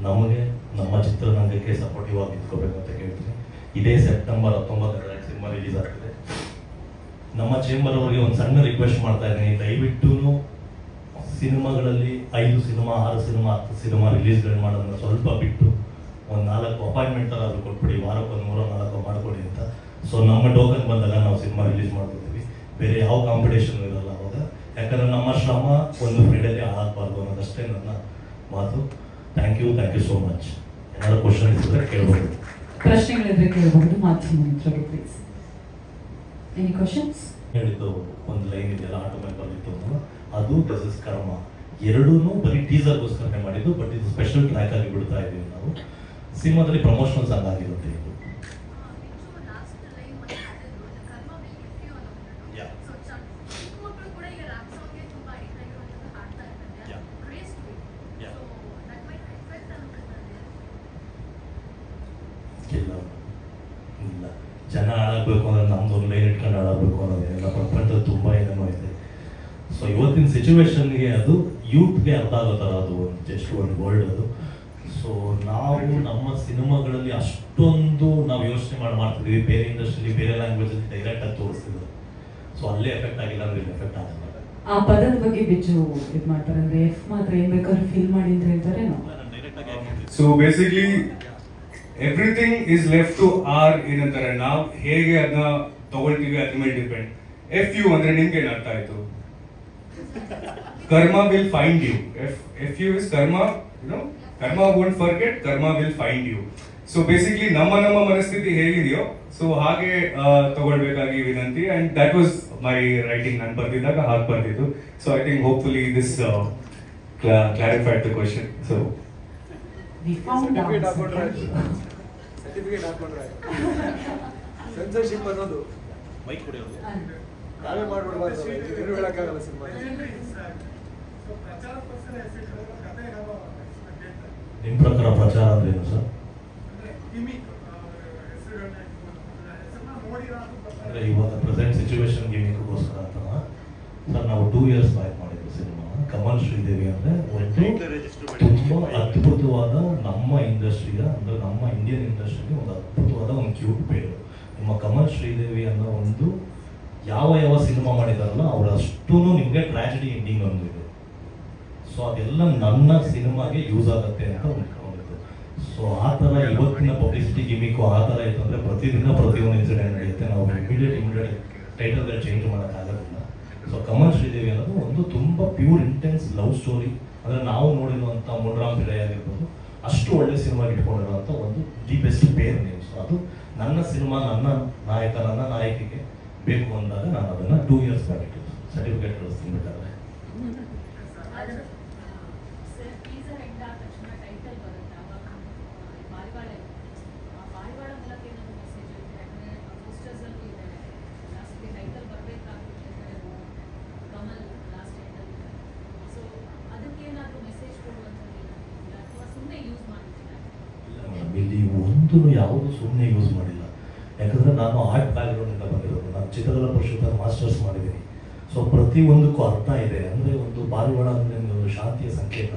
ನಮಗೆ ನಮ್ಮ ಚಿತ್ರರಂಗಕ್ಕೆ ಸಪೋರ್ಟಿವ್ ಆಗಿ ನಿಂತ್ಕೋಬೇಕು ಅಂತ ಕೇಳ್ತೀನಿ. ಇದೇ ಸೆಪ್ಟೆಂಬರ್ 19 ಸಿನಿಮಾ ರಿಲೀಸ್ ಆಗ್ತಿದೆ. ನಮ್ಮ ಚೇಂಬರ್ ಅವರಿಗೆ ಒಂದು ಸಣ್ಣ ರಿಕ್ವೆಸ್ಟ್ ಮಾಡ್ತಾ ಇದ್ದೀನಿ, ದಯವಿಟ್ಟು ಸಿನಿಮಾಗಳಲ್ಲಿ 5 ಸಿನಿಮಾ 6 ಸಿನಿಮಾ 10 ಸಿನಿಮಾ ರಿಲೀಸ್ಗಳು ಮಾಡೋದನ್ನ ಸ್ವಲ್ಪ ಬಿಟ್ಟು ಒಂದು 4 ಅಪಾಯಿಂಟ್ಮೆಂಟ್ ಥರ ಅದು ಕೊಟ್ಬಿಡಿ, ವಾರಕ್ಕೊಂದು 3-4 ಮಾಡಿಕೊಡಿ ಅಂತ. ಸೊ ನಮ್ಮ ಟೋಕನ್ ಬಂದಾಗ ನಾವು ಸಿನಿಮಾ ರಿಲೀಸ್ ಮಾಡ್ಕೊತೀವಿ, ಬೇರೆ ಯಾವ ಕಾಂಪಿಟೇಷನ್ ಇರಲ್ಲ ಅವಾಗ. ಯಾಕಂದರೆ ನಮ್ಮ ಶ್ರಮ ಒಂದು ಫ್ರೀಡಲ್ಲಿ ಹಾಳಾಗಬಾರ್ದು ಅನ್ನೋದಷ್ಟೇ ನನ್ನ ಮಾತು. Thank you so much. ಏನಾದ್ರು ಕ್ವಶನ್ ಇದ್ದರೆ ಕೇಳ್ಬೋದು, ಪ್ರಶ್ನೆಗಳಿದ್ರೆ ಕೇಳಬಹುದು. ಮಾಧ್ಯಮ ಮಿತ್ರರು ಪ್ಲೀಸ್. Any questions? ಹೇಳಿದ್ದು ಒಂದು ಲೈನ್ ಇದೆಯಲ್ಲ, ಆಟೋಮೇಲ್ ಬಂದಿತ್ತು, ಅದು ದಿಸ್ ಇಸ್ ಕರ್ಮ. ಎರಡೂ ಬರೀ ಟೀಸರ್ಗೋಸ್ಕರನೇ ಮಾಡಿದ್ದು. ಬಟ್ ಇದು ಸ್ಪೆಷಲ್ ಟ್ರ್ಯಾಕ್ ಆಗಿ ಬಿಡ್ತಾ ಇದ್ದೀವಿ ನಾವು. ಸಿನಿಮಾದಲ್ಲಿ ಪ್ರಮೋಷನಲ್ ಸಾಂಗ್ ಆಗಿರುತ್ತೆ ಇದು. ಇಲ್ಲ, ಜನ ಹಾಳಾಗಬೇಕು ಅಂದ್ರೆ ನಮ್ದು ಒಂದು ಲೈನ್ ಇಟ್ಕೊಂಡು ಹಾಳಾಗಬೇಕು ಅನ್ನೋದೇನಿಲ್ಲ. ಪ್ರಪಂಚದಲ್ಲಿ ತುಂಬ ಏನೇನೋ ಇದೆ. ಸೊ ಇವತ್ತಿನ ಸಿಚುವೇಶನ್ಗೆ ಅದು ಯೂತ್ಗೆ ಅರ್ಥ ಆಗೋ ಥರ ಅದು ಜಸ್ಟ್ ಒಂದು ವರ್ಲ್ಡ್ ಅದು. ಸೊ ನಾವು ನಮ್ಮ ಸಿನಿಮಾಗಳಲ್ಲಿ ಅಷ್ಟೊಂದು ನಾವು ಯೋಚನೆ ಮಾಡ್ತಿದ್ದೀವಿ. ಬೇರೆ ಇಂಡಸ್ಟ್ರಿಲಿ ಬೇರೆ ಲ್ಯಾಂಗ್ವೇಜಲ್ಲಿ ಡೈರೆಕ್ಟಾಗಿ ತೋರಿಸ್ತಿದ್ರು. ಸೊ ಅಲ್ಲೇ ಎಫೆಕ್ಟ್ ಆಗಿಲ್ಲ ಅಂದ್ರೆ ಇಲ್ಲಿ ಎಫೆಕ್ಟ್ ಆಗಲ್ಲ. ಆ ಪದದ ಬಗ್ಗೆ ಬಿಚ್ಚು ಇದು ಮಾಡ್ತಾರೆ ಅಂದ್ರೆ ಎಫ್ ಮಾತ್ರ ಏನ್ ಬೇಕಾದ್ರೂ ಫೀಲ್ ಮಾಡಿ ಅಂತ ಹೇಳ್ತಾರೆ. So basically everything is left to our ಏನಂತಾರೆ, ನಾವು ಹೇಗೆ ಅದನ್ನ ತಗೊಳ್ತೀವಿ ಅದ್ರ ಮೇಲೆ ಡಿಪೆಂಡ್. ಎಫ್ ಯು ಅಂದ್ರೆ ನಿಮ್ಗೆ ಏನು ಅರ್ಥ ಆಯ್ತು? Karma will find you. F U is karma, karma won't forget, karma will find you. So basically ನಮ್ಮ ಮನಸ್ಥಿತಿ ಹೇಗಿದೆಯೋ ಸೊ ಹಾಗೆ ತಗೊಳ್ಬೇಕಾಗಿ ವಿನಂತಿ. And that was my writing. ನಾನು ಬರ್ದಿದ್ದಾಗ ಹಾಗೆ ಬರ್ದಿದ್ದು. So I think hopefully this clarified the question. So certificate ಹಾಕೊಂಡ್ರೆ ಸೆನ್ಸರ್ಶಿಪ್ ಅನ್ನೋದು ಮೈಕ್ ಕೊಡೋದು ನಾವೇ ಮಾಡ್ಬಿಡ್ಬಾರ್ದು, ಏನು ಹೇಳಕ್ಕಾಗಲ್ಲ ಸಿನಿಮಾ. ನಿಮ್ಮ ಪ್ರಕಾರ ಪ್ರಚಾರ ಅಂದ್ರೆ ಏನು ಸರ್? ಅಂದರೆ ಇವಾಗ ಪ್ರೆಸೆಂಟ್ ಸಿಚುವೇಶನ್ ಗಿಮಿಕ್ಗೋಸ್ಕರ ಅಂತ ಸರ್ ನಾವು 2 years ಬ್ಯಾಕ್ ಮಾಡಿದ್ವಿ ಸಿನಿಮಾ. ಕಮಲ್ ಶ್ರೀದೇವಿ ಅಂದರೆ ಒಂದು ತುಂಬ ಅದ್ಭುತವಾದ ನಮ್ಮ ಇಂಡಸ್ಟ್ರಿಯ ಅಂದರೆ ನಮ್ಮ ಇಂಡಿಯನ್ ಇಂಡಸ್ಟ್ರಿಗೆ ಒಂದು ಅದ್ಭುತವಾದ ಒಂದು ಕ್ಯೂಟ್ ಪೇರು. ನಿಮ್ಮ ಕಮಲ್ ಶ್ರೀದೇವಿ ಅನ್ನೋ ಒಂದು ಯಾವ ಸಿನಿಮಾ ಮಾಡಿದಾರಲ್ಲ ಅವರಷ್ಟೂ ನಿಮಗೆ ಟ್ರಾಜಿಡಿ ಎಂಡಿಂಗ್ ಒಂದು ಇದೆ. ಸೊ ಅದೆಲ್ಲ ನನ್ನ ಸಿನಿಮಾಗೆ ಯೂಸ್ ಆಗುತ್ತೆ ಅಂತ ಅಂದ್ಕೊಂಡಿದ್ದು. ಸೊ ಆ ಥರ ಇವತ್ತಿನ ಪಬ್ಲಿಸಿಟಿ ಗಿಮಿಕ್ಕು ಆ ಥರ ಇತ್ತು ಅಂದರೆ ಪ್ರತಿದಿನ ಪ್ರತಿಯೊಂದು ಇನ್ಸಿಡೆಂಟ್ ನಡೆಯುತ್ತೆ. ನಾವು ಇಮಿಡಿಯೇಟ್ ಟೈಟಲ್ಗಳು ಚೇಂಜ್ ಮಾಡೋಕ್ಕಾಗೋದಿಲ್ಲ. ಸೊ ಕಮಲ್ ಶ್ರೀದೇವಿ ಅನ್ನೋದು ಒಂದು ತುಂಬ ಪ್ಯೂರ್ ಇಂಟೆನ್ಸ್ ಲವ್ ಸ್ಟೋರಿ. ಅಂದರೆ ನಾವು ನೋಡಿರುವಂಥ ಮುನ್ರಾಮ್ ಪಿಳ್ಳೈ ಆಗಿರ್ಬೋದು, ಅಷ್ಟು ಒಳ್ಳೆ ಸಿನಿಮಾ ಇಟ್ಕೊಂಡಿರುವಂಥ ಒಂದು ದಿ ಬೆಸ್ಟ್ ಪೇರ್ ನೇಮ್ಸ್. ಅದು ನನ್ನ ಸಿನಿಮಾ, ನನ್ನ ನಾಯಕ, ನನ್ನ ನಾಯಕಿಗೆ ಬೇಕು ಅಂದಾಗ ನಾನು ಅದನ್ನು 2 years ಬ್ಯಾಕ್ ಸರ್ಟಿಫಿಕೇಟ್ ಕಳಿಸ್ತೀನಿ ಬೇಕಾದ್ರೆ. ಇಲ್ಲಿ ಒಂದು ಯಾವುದು ಸುಮ್ಮನೆ ಯೂಸ್ ಮಾಡಿಲ್ಲ. ಯಾಕಂದರೆ ನಾನು ಆರ್ಟ್ ಬ್ಯಾಕ್ಗ್ರೌಂಡಿಂದ ಬಂದಿರೋದು, ನಾನು ಚಿತ್ರಕಲಾ ಪರಿಷತ್ತಲ್ಲಿ ಮಾಸ್ಟರ್ಸ್ ಮಾಡಿದ್ದೀನಿ. ಸೊ ಪ್ರತಿಯೊಂದಕ್ಕೂ ಅರ್ಥ ಇದೆ. ಅಂದರೆ ಒಂದು ಪಾರಿವಾಳ ಅಂದರೆ ಒಂದು ಶಾಂತಿಯ ಸಂಕೇತ.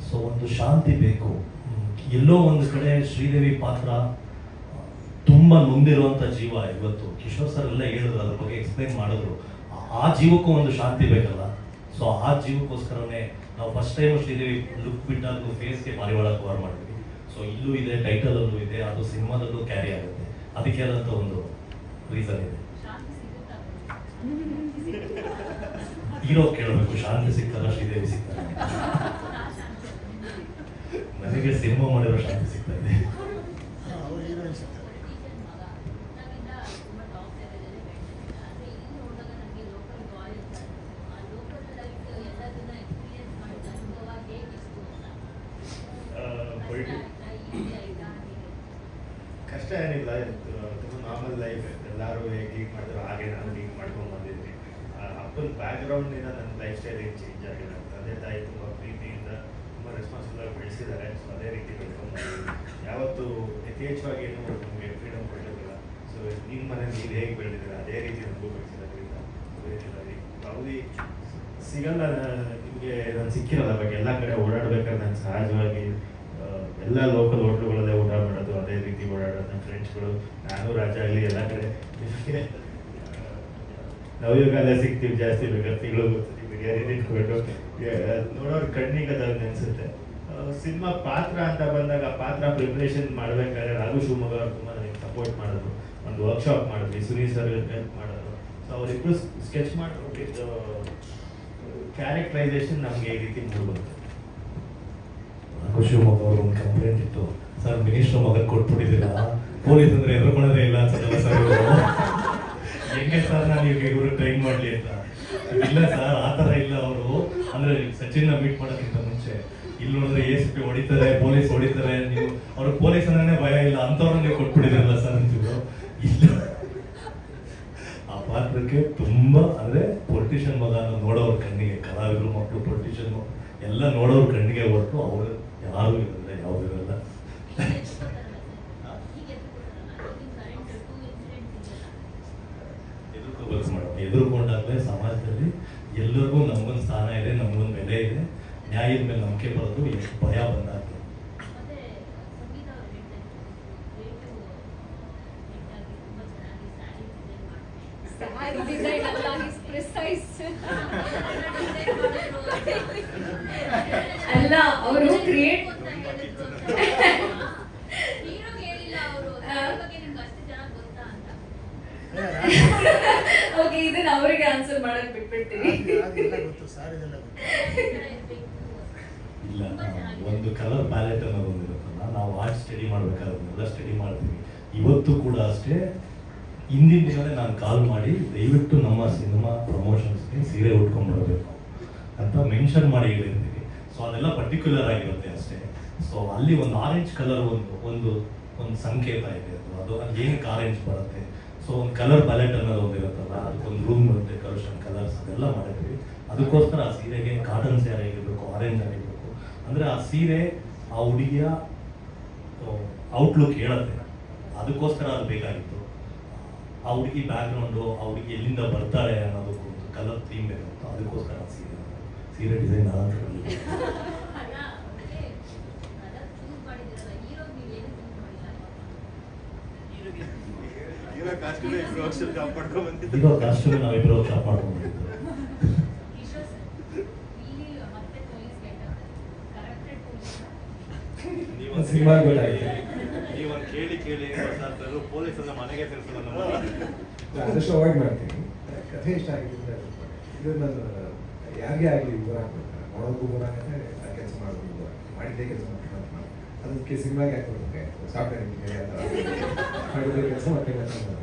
ಸೊ ಒಂದು ಶಾಂತಿ ಬೇಕು. ಎಲ್ಲೋ ಒಂದು ಕಡೆ ಶ್ರೀದೇವಿ ಪಾತ್ರ ತುಂಬ ನೊಂದಿರುವಂಥ ಜೀವ. ಇವತ್ತು ಕಿಶೋರ್ ಸರ್ ಎಲ್ಲ ಹೇಳಿದ್ರು, ಅದ್ರ ಬಗ್ಗೆ ಎಕ್ಸ್ಪ್ಲೈನ್ ಮಾಡಿದ್ರು. ಆ ಜೀವಕ್ಕೂ ಒಂದು ಶಾಂತಿ ಬೇಕಲ್ಲ. ಸೊ ಆ ಜೀವಕ್ಕೋಸ್ಕರನೇ ನಾವು ಫಸ್ಟ್ ಟೈಮ್ ಶ್ರೀದೇವಿ ಲುಕ್ ಬಿಟ್ಟಾಗ ಫೇಸ್ಗೆ ಪಾರಿವಾಳ ಕವರ್ ಮಾಡಿದ್ವಿ. ಸೊ ಇಲ್ಲೂ ಇದೆ, ಟೈಟಲಲ್ಲೂ ಇದೆ, ಅದು ಸಿನಿಮಾದಲ್ಲೂ ಕ್ಯಾರಿ ಆಗುತ್ತೆ. ಅದಕ್ಕೆ ಆದಂಥ ಒಂದು ರೀಸನ್ ಇದೆ. ಹೀರೋ ಕೇಳಬೇಕು, ಶಾಂತಿ ಸಿಗ್ತಾರ, ಶ್ರೀದೇವಿ ಸಿಗ್ತಾರ? ನನಗೆ ಸಿನಿಮಾ ಮಾಡಿರೋ ಶಾಂತಿ ಸಿಗ್ತಾ ಇದೆ. ಕಷ್ಟ ಏನಿಲ್ಲ, ತುಂಬ ನಾರ್ಮಲ್ ಲೈಫ್. ಎಲ್ಲರೂ ಹೇಗೆ ಲೀಡ್ ಮಾಡಿದ್ರು ಹಾಗೆ ನಾನು ಲೀಡ್ ಮಾಡ್ಕೊಂಡು ಬಂದಿದ್ದೀನಿ. ಅಪ್ಪನ ಬ್ಯಾಕ್ಗ್ರೌಂಡಿಂದ ನನ್ನ ಲೈಫ್ ಸ್ಟೈಲ್ ಏನು ಚೇಂಜ್ ಆಗಿದೆ. ತಂದೆ ತಾಯಿ ತುಂಬ ಪ್ರೀತಿಯಿಂದ ತುಂಬ ರೆಸ್ಪಾನ್ಸಿಬಲ್ ಆಗಿ ಬೆಳೆಸಿದ್ದಾರೆ. ಸೊ ಅದೇ ರೀತಿ ಬೆಳ್ಕೊಂಡು ಬಂದಿದ್ದೀನಿ. ಯಾವತ್ತೂ ಯಥೇಚ್ಛವಾಗಿ ಏನು ನಮಗೆ ಫ್ರೀಡಮ್ ಕೊಟ್ಟಿರಲಿಲ್ಲ. ಸೊ ನಿಮ್ಮ ಮನೆ ನೀವು ಹೇಗೆ ಬೆಳೆದಿದ್ದೀರ ಅದೇ ರೀತಿ ನಮಗೂ ಬೆಳೆಸಿರೋದ್ರಿಂದ ಪ್ರಾಬ್ಲಿ ಸಿಗಲ್ಲ ನಿಮಗೆ. ನಾನು ಸಿಕ್ಕಿರಲ್ಲ, ಬಗ್ಗೆ ಎಲ್ಲ ಕಡೆ ಓಡಾಡ್ಬೇಕಾದ್ರೆ ನಾನು ಸಹಜವಾಗಿ ಎಲ್ಲ ಲೋಕಲ್ ಹೋಟ್ಲುಗಳಲ್ಲೇ ಊಟ ಮಾಡೋದು, ಅದೇ ರೀತಿ ಓಡಾಡೋದು. ನನ್ನ ಫ್ರೆಂಡ್ಸ್ಗಳು, ನಾನು ರಾಜ ಆಗಲಿ ಎಲ್ಲ ಕಡೆ ನವಯುಗಾಲೇ ಸಿಗ್ತೀವಿ ಜಾಸ್ತಿ. ಬೇಕಾದ್ರೆ ತಿಂಗಳು ಬಿರಿಯಾನಿ ತಿಂದ್ಕೊಂಡು ನೋಡೋರು ಕಣ್ಣಿಗೆ ಅದಾಗಿ ಅನಿಸುತ್ತೆ. ಸಿನಿಮಾ ಪಾತ್ರ ಅಂತ ಬಂದಾಗ ಪಾತ್ರ ಪ್ರಿಪ್ರೇಷನ್ ಮಾಡಬೇಕಾದ್ರೆ ರಾಘು ಶಿವಮೊಗ್ಗ ಅವ್ರು ತುಂಬ ನನಗೆ ಸಪೋರ್ಟ್ ಮಾಡಿದ್ರು. ಒಂದು ವರ್ಕ್ಶಾಪ್ ಮಾಡಿದ್ವಿ, ಸುನೀಲ್ ಸರ್ ಹೆಲ್ಪ್ ಮಾಡಿದ್ರು. ಸೊ ಅವರಿಬ್ಬರು ಸ್ಕೆಚ್ ಮಾಡಿಬಿಟ್ಟು ಕ್ಯಾರೆಕ್ಟರೈಸೇಷನ್ ನಮಗೆ ಈ ರೀತಿ ಮೂಡ್ಬಂತು. ಶಿವಮೊಗ್ಗ ಅವ್ರಿಗೆ ಒಂದು ಕಂಪ್ಲೇಂಟ್ ಇತ್ತು, ಸರ್ ಮಿನಿಸ್ಟರ್ ಮಗ ಕೊಟ್ಬಿಟ್ಟಿದ್ದೀರಾ, ಪೊಲೀಸ್ ಅಂದ್ರೆ ಎದುರ್ಕೊಳ್ಳೋದೇ ಇಲ್ಲ ಅನ್ಸಲ್ಲ ಸರ್ ಇವರು. ಹೆಂಗೆ ಸರ್ ನಾನು ಇವರು ಟ್ರೈನ್ ಮಾಡಲಿ ಅಂತ. ಇಲ್ಲ ಸರ್ ಆ ಥರ ಇಲ್ಲ. ಅವರು ಅಂದ್ರೆ ಸಚಿನ್ನ ಮೀಟ್ ಮಾಡೋಕ್ಕಿಂತ ಮುಂಚೆ ಇಲ್ಲಿ ನೋಡಿದ್ರೆ ACP ಹೊಡಿತಾರೆ, ಪೊಲೀಸ್ ಹೊಡಿತಾರೆ, ನೀವು ಅವ್ರ ಪೊಲೀಸ್ ಅಂದ್ರೆ ಭಯ ಇಲ್ಲ, ಅಂಥವ್ರನ್ನ ನೀವು ಕೊಟ್ಬಿಟ್ಟಿದ್ರಲ್ಲ ಸರ್ ಅಂತಿದ್ರು. ಇಲ್ಲ, ಆ ಪಾತ್ರಕ್ಕೆ ತುಂಬಾ ಅಂದ್ರೆ ಪೊಲಿಟಿಷಿಯನ್ ಮಗ ನೋಡೋರ ಕಣ್ಣಿಗೆ, ಕಲಾವಿದರು ಮಕ್ಕಳು ಪೊಲಿಟಿಷಿಯನ್ ಎಲ್ಲ ನೋಡೋರ್ ಕಣ್ಣಿಗೆ ಹೊರಟು ಅವರು ಯಾರು ಇರಲ್ಲ, ಯಾವ್ದು ಇರಲ್ಲ. ಎದುರ್ಕೊಂಡಾಗಲೇ ಸಮಾಜದಲ್ಲಿ ಎಲ್ಲರಿಗೂ ನಮಗೊಂದು ಸ್ಥಾನ ಇದೆ, ನಮಗೊಂದು ಬೆಲೆ ಇದೆ, ನ್ಯಾಯದ ಮೇಲೆ ನಂಬಿಕೆ ಬರೋದು, ಎಷ್ಟು ಭಯ ಬಂದಾಗ. ಅಲ್ಲ ಅವರು ಕ್ರಿಯೇಟ್ ಓಕೆ, ಇದನ್ನ ಅವರಿಗೆ ಆನ್ಸರ್ ಮಾಡಕ್ ಬಿಟ್ಬಿಡ್ತೀವಿ. ಇಲ್ಲ, ಒಂದು ಕಲರ್ ಪ್ಯಾಲೆಟ್ ಅನ್ನೋದು ಒಂದಿರುತ್ತಲ್ಲ, ನಾವು ಆರ್ಟ್ ಸ್ಟಡಿ ಮಾಡ್ಬೇಕಾದ್ರೆ ಸ್ಟಡಿ ಮಾಡ್ತೀವಿ. ಇವತ್ತು ಕೂಡ ಅಷ್ಟೇ, ಹಿಂದಿನ ದಿನವೇ ನಾನು ಕಾಲ್ ಮಾಡಿ ದಯವಿಟ್ಟು ನಮ್ಮ ಸಿನಿಮಾ ಪ್ರಮೋಷನ್ಸ್ಗೆ ಸೀರೆ ಉಟ್ಕೊಂಡ್ಬರ್ಬೇಕು ಅಂತ ಮೆನ್ಷನ್ ಮಾಡಿ ಹೇಳಿರ್ತೀವಿ. ಸೊ ಅದೆಲ್ಲ ಪರ್ಟಿಕ್ಯುಲರ್ ಆಗಿರುತ್ತೆ ಅಷ್ಟೇ. ಸೊ ಅಲ್ಲಿ ಒಂದು ಆರೆಂಜ್ ಕಲರ್ ಒಂದು ಸಂಕೇತ ಇದೆ. ಅದು ಏನಕ್ಕೆ ಆರೆಂಜ್ ಬರುತ್ತೆ, ಸೊ ಒಂದು ಕಲರ್ ಪ್ಯಾಲೆಟ್ ಅನ್ನೋದು ಒಂದಿರುತ್ತಲ್ಲ, ಅದಕ್ಕೊಂದು ರೂಮ್ ಬರುತ್ತೆ, ಕಲರ್ಸ್ ಅದೆಲ್ಲ ಮಾಡಿರ್ತೀವಿ. ಅದಕ್ಕೋಸ್ಕರ ಆ ಸೀರೆಗೆ ಕಾಟನ್ ಸೀರೆ ಆಗಿರಬೇಕು, ಆರೆಂಜ್ ಆಗಿರಬೇಕು. ಅಂದರೆ ಆ ಸೀರೆ ಆ ಹುಡುಗಿಯ ಔಟ್ಲುಕ್ ಹೇಳುತ್ತೆ, ಅದಕ್ಕೋಸ್ಕರ ಅದು ಬೇಕಾಗಿತ್ತು. ಆ ಹುಡುಗಿ ಬ್ಯಾಕ್ಗ್ರೌಂಡು, ಆ ಹುಡುಗಿ ಎಲ್ಲಿಂದ ಬರ್ತಾಳೆ ಅನ್ನೋದಕ್ಕೆ ಒಂದು ಕಲರ್ ಥೀಮ್ ಬೇಕಾಗಿತ್ತು. ಅದಕ್ಕೋಸ್ಕರ ಸೀರೆ ಡಿಸೈನ್ ಈಗ ಕಾಸ್ಟ್ಯೂಮ್ ನಾವಿಬ್ಬರು ಶಾಪ್ ಮಾಡ್ಕೊಂಡಿದ್ದು. ಸಿನಿಮಾ ಗೊತ್ತಾಯ್ತು. ನೀವೊಂದು ಕೇಳಿ ಪೊಲೀಸನ್ನ ಮನೆಗೆ ಸೇರಿಸೋದು ಆದಷ್ಟು ಅವಾಯ್ಡ್ ಮಾಡ್ತೀನಿ. ಕಥೆ ಇಷ್ಟ ಆಗಿದ್ರೆ ಇದು ನಾನು ಯಾರಿಗೇ ಆಗಲಿ ಊರ ಹಾಕ್ಬೇಕು, ಮಾಡೋದಕ್ಕೂ ಊರ ಆಗುತ್ತೆ, ಆ ಕೆಲಸ ಮಾಡೋದು ಮಾಡಿದ್ದೇ ಕೆಲಸ ಮಾಡ್ತೀನಿ. ಅದಕ್ಕೆ ಸಿನಿಮಾಗೆ ಹಾಕೋದಕ್ಕೆ ಸಾಫ್ಟ್ವೇರ್ ಇಂಜಿನಿಯರ್ ಮಾಡಿದ ಕೆಲಸ ಮತ್ತೆ ಮಾಡಬೇಕು.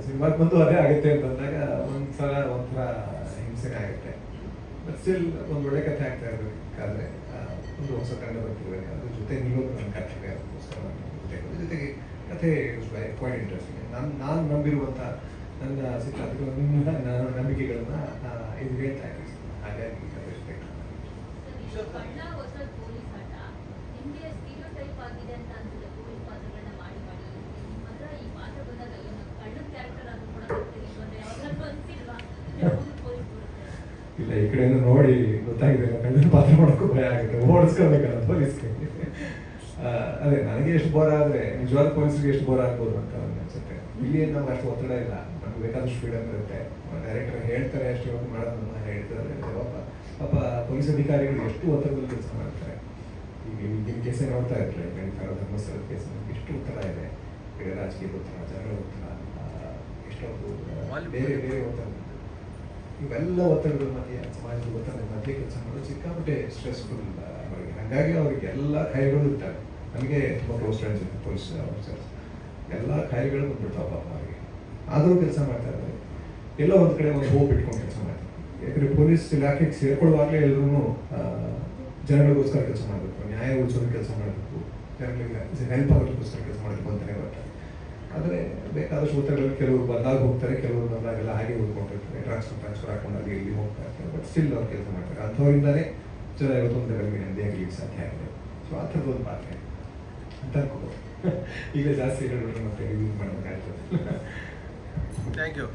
ಸಿನಿಮಾಗೆ ಬಂದು ಅದೇ ಆಗುತ್ತೆ ಅಂತ ಬಂದಾಗ ಒಂದ್ಸಲ ಒಂಥರ ಹಿಂಸೆನೇ ಆಗುತ್ತೆ. ಬಟ್ ಸ್ಟಿಲ್ ಒಂದು ಒಳ್ಳೆ ಕಥೆ ಆಗ್ತಾ ಇರಬೇಕಾದ್ರೆ ಒಂದು ಹೊಸ ತಂಡ ಬರ್ತಿರ್ಬೇಕು, ಅದ್ರ ಜೊತೆ ನಿಲ್ಲೋದು ನನ್ನ ಕರ್ತವ್ಯ. ಅದಕ್ಕೋಸ್ಕರ ಜೊತೆಗೆ ಕಥೆ ಕ್ವೈಟ್ ಇಂಟ್ರೆಸ್ಟಿಂಗ್. ನಾನು ನಂಬಿರುವಂಥ ನನ್ನ ಸಿದ್ಧಾಂತಗಳನ್ನ ನಾನು ನಂಬಿಕೆಗಳನ್ನ ಇದು ಹೇಳ್ತಾ ಇದ್ದೀನಿ. ಹಾಗಾಗಿ ಇಲ್ಲ, ಈ ಕಡೆಯಿಂದ ನೋಡಿ ಗೊತ್ತಾಗಿದೆ ಕಳ್ಳನ ಪಾತ್ರ ಮಾಡೋಕ್ಕೂ ಭಯ ಆಗುತ್ತೆ, ಓಡಿಸ್ಕೋಬೇಕಲ್ಲ ಪೊಲೀಸ್ಗೆ. ಅದೇ ನನಗೆ ಎಷ್ಟು ಬೋರ್ ಆದರೆ ನಿಜವಾದ ಪೊಲೀಸ್ಗೆ ಎಷ್ಟು ಬೋರ್ ಆಗ್ಬೋದು ಅಂತ ನನಗೆ ಅನ್ಸುತ್ತೆ. ಇಲ್ಲಿ ನಮ್ಗೆ ಅಷ್ಟು ಒತ್ತಡ ಇಲ್ಲ, ನಮ್ಗೆ ಬೇಕಾದಷ್ಟು ಫ್ರೀಡಮ್ ಇರುತ್ತೆ. ಡೈರೆಕ್ಟರ್ ಹೇಳ್ತಾರೆ ಅಷ್ಟು ಇವತ್ತು ಮಾಡೋದನ್ನ ಹೇಳ್ತಾರೆ. ಪಾಪ ಪೊಲೀಸ್ ಅಧಿಕಾರಿಗಳು ಎಷ್ಟು ಒತ್ತಡದಲ್ಲಿ ಕೆಲಸ ಮಾಡ್ತಾರೆ. ಈಗ ಈಗಿನ ಕೇಸೇ ನೋಡ್ತಾ ಇರ್ತಾರೆ, ಧರ್ಮಸ್ಥಳದ ಕೇಸ್ ಎಷ್ಟು ಒತ್ತಡ ಇದೆ. ರಾಜಕೀಯದ ಒತ್ತಡ, ಜನರ ಒತ್ತಡ, ಎಷ್ಟೊಂದು ಬೇರೆ ಬೇರೆ ಒತ್ತಡ, ಇವೆಲ್ಲ ಒತ್ತಡಗಳ ಮಧ್ಯೆ, ಸಮಾಜದ ಒತ್ತಡದ ಮಧ್ಯೆ ಕೆಲಸ ಮಾಡೋದು ಸಿಕ್ಕಾಪಟ್ಟೆ ಸ್ಟ್ರೆಸ್ಫುಲ್ ಅವರಿಗೆ. ಹಾಗಾಗಿ ಅವರಿಗೆ ಎಲ್ಲ ಕಾಯಿಲೆಗಳು ಇರ್ತವೆ. ನನಗೆ ತುಂಬ ಕ್ಲೋಸ್ ಫ್ರೆಂಡ್ಸ್ ಇತ್ತು ಪೊಲೀಸ್ ಆಫೀಸರ್ಸ್, ಎಲ್ಲ ಕಾಯಿಲೆಗಳು ಬಂದ್ಬಿಡ್ತಾವೆ ಪಾಪ ಅವರಿಗೆ. ಆದರೂ ಕೆಲಸ ಮಾಡ್ತಾ ಇದ್ದಾರೆ. ಎಲ್ಲ ಒಂದು ಕಡೆ ಒಂದು ಹೋಪ್ ಇಟ್ಕೊಂಡು ಕೆಲಸ ಮಾಡ್ತಾರೆ. ಯಾಕಂದರೆ ಪೊಲೀಸ್ ಇಲಾಖೆಗೆ ಸೇರ್ಕೊಳ್ಳುವಾಗಲೇ ಎಲ್ಲರೂ ಜನಗಳಿಗೋಸ್ಕರ ಕೆಲಸ ಮಾಡಬೇಕು, ನ್ಯಾಯ ಉಳಿಸೋದಕ್ಕೆ ಕೆಲಸ ಮಾಡಬೇಕು, ಜನಗಳಿಗೆ ಹೆಲ್ಪ್ ಆಗೋದಕ್ಕೋಸ್ಕರ ಕೆಲಸ ಮಾಡಬೇಕು ಅಂತಲೇ ಬರ್ತಾರೆ. ಆದರೆ ಬೇಕಾದಷ್ಟು ಒತ್ತಡಗಳಲ್ಲಿ ಕೆಲವರು ಬಂದಾಗ ಹೋಗ್ತಾರೆ, ಕೆಲವರು ಬಂದಾಗೆಲ್ಲ ಹಾಗೆ ಉಳ್ಕೊಂಡಿರ್ತಾರೆ, ಟ್ರಾನ್ಸ್ಫರ್ ಹಾಕೊಂಡಾಗ ಇಲ್ಲಿ ಹೋಗ್ತಾ ಇರ್ತಾರೆ. ಬಟ್ ಸ್ಟಿಲ್ ಅವ್ರು ಕೆಲಸ ಮಾಡ್ತಾರೆ. ಅಂಥವರಿಂದಲೇ ಜನ ಇವತ್ತೊಂದು ಲೆವೆಲ್ಗೆ ನೆಮ್ಮದಿಯಾಗಲಿಕ್ಕೆ ಸಾಧ್ಯ ಆಗಿದೆ. ಸೊ ಆ ಥರದ್ದು ಒಂದು ಪಾತ್ರ ಅಂತ ಅನ್ಕೋಬೋದು. ಈಗ ಜಾಸ್ತಿ ಹೇಳಿದ್ರೆ ಮತ್ತೆ ಯೂಸ್ ಮಾಡಬೇಕಾಗ್ತದೆ. Thank you.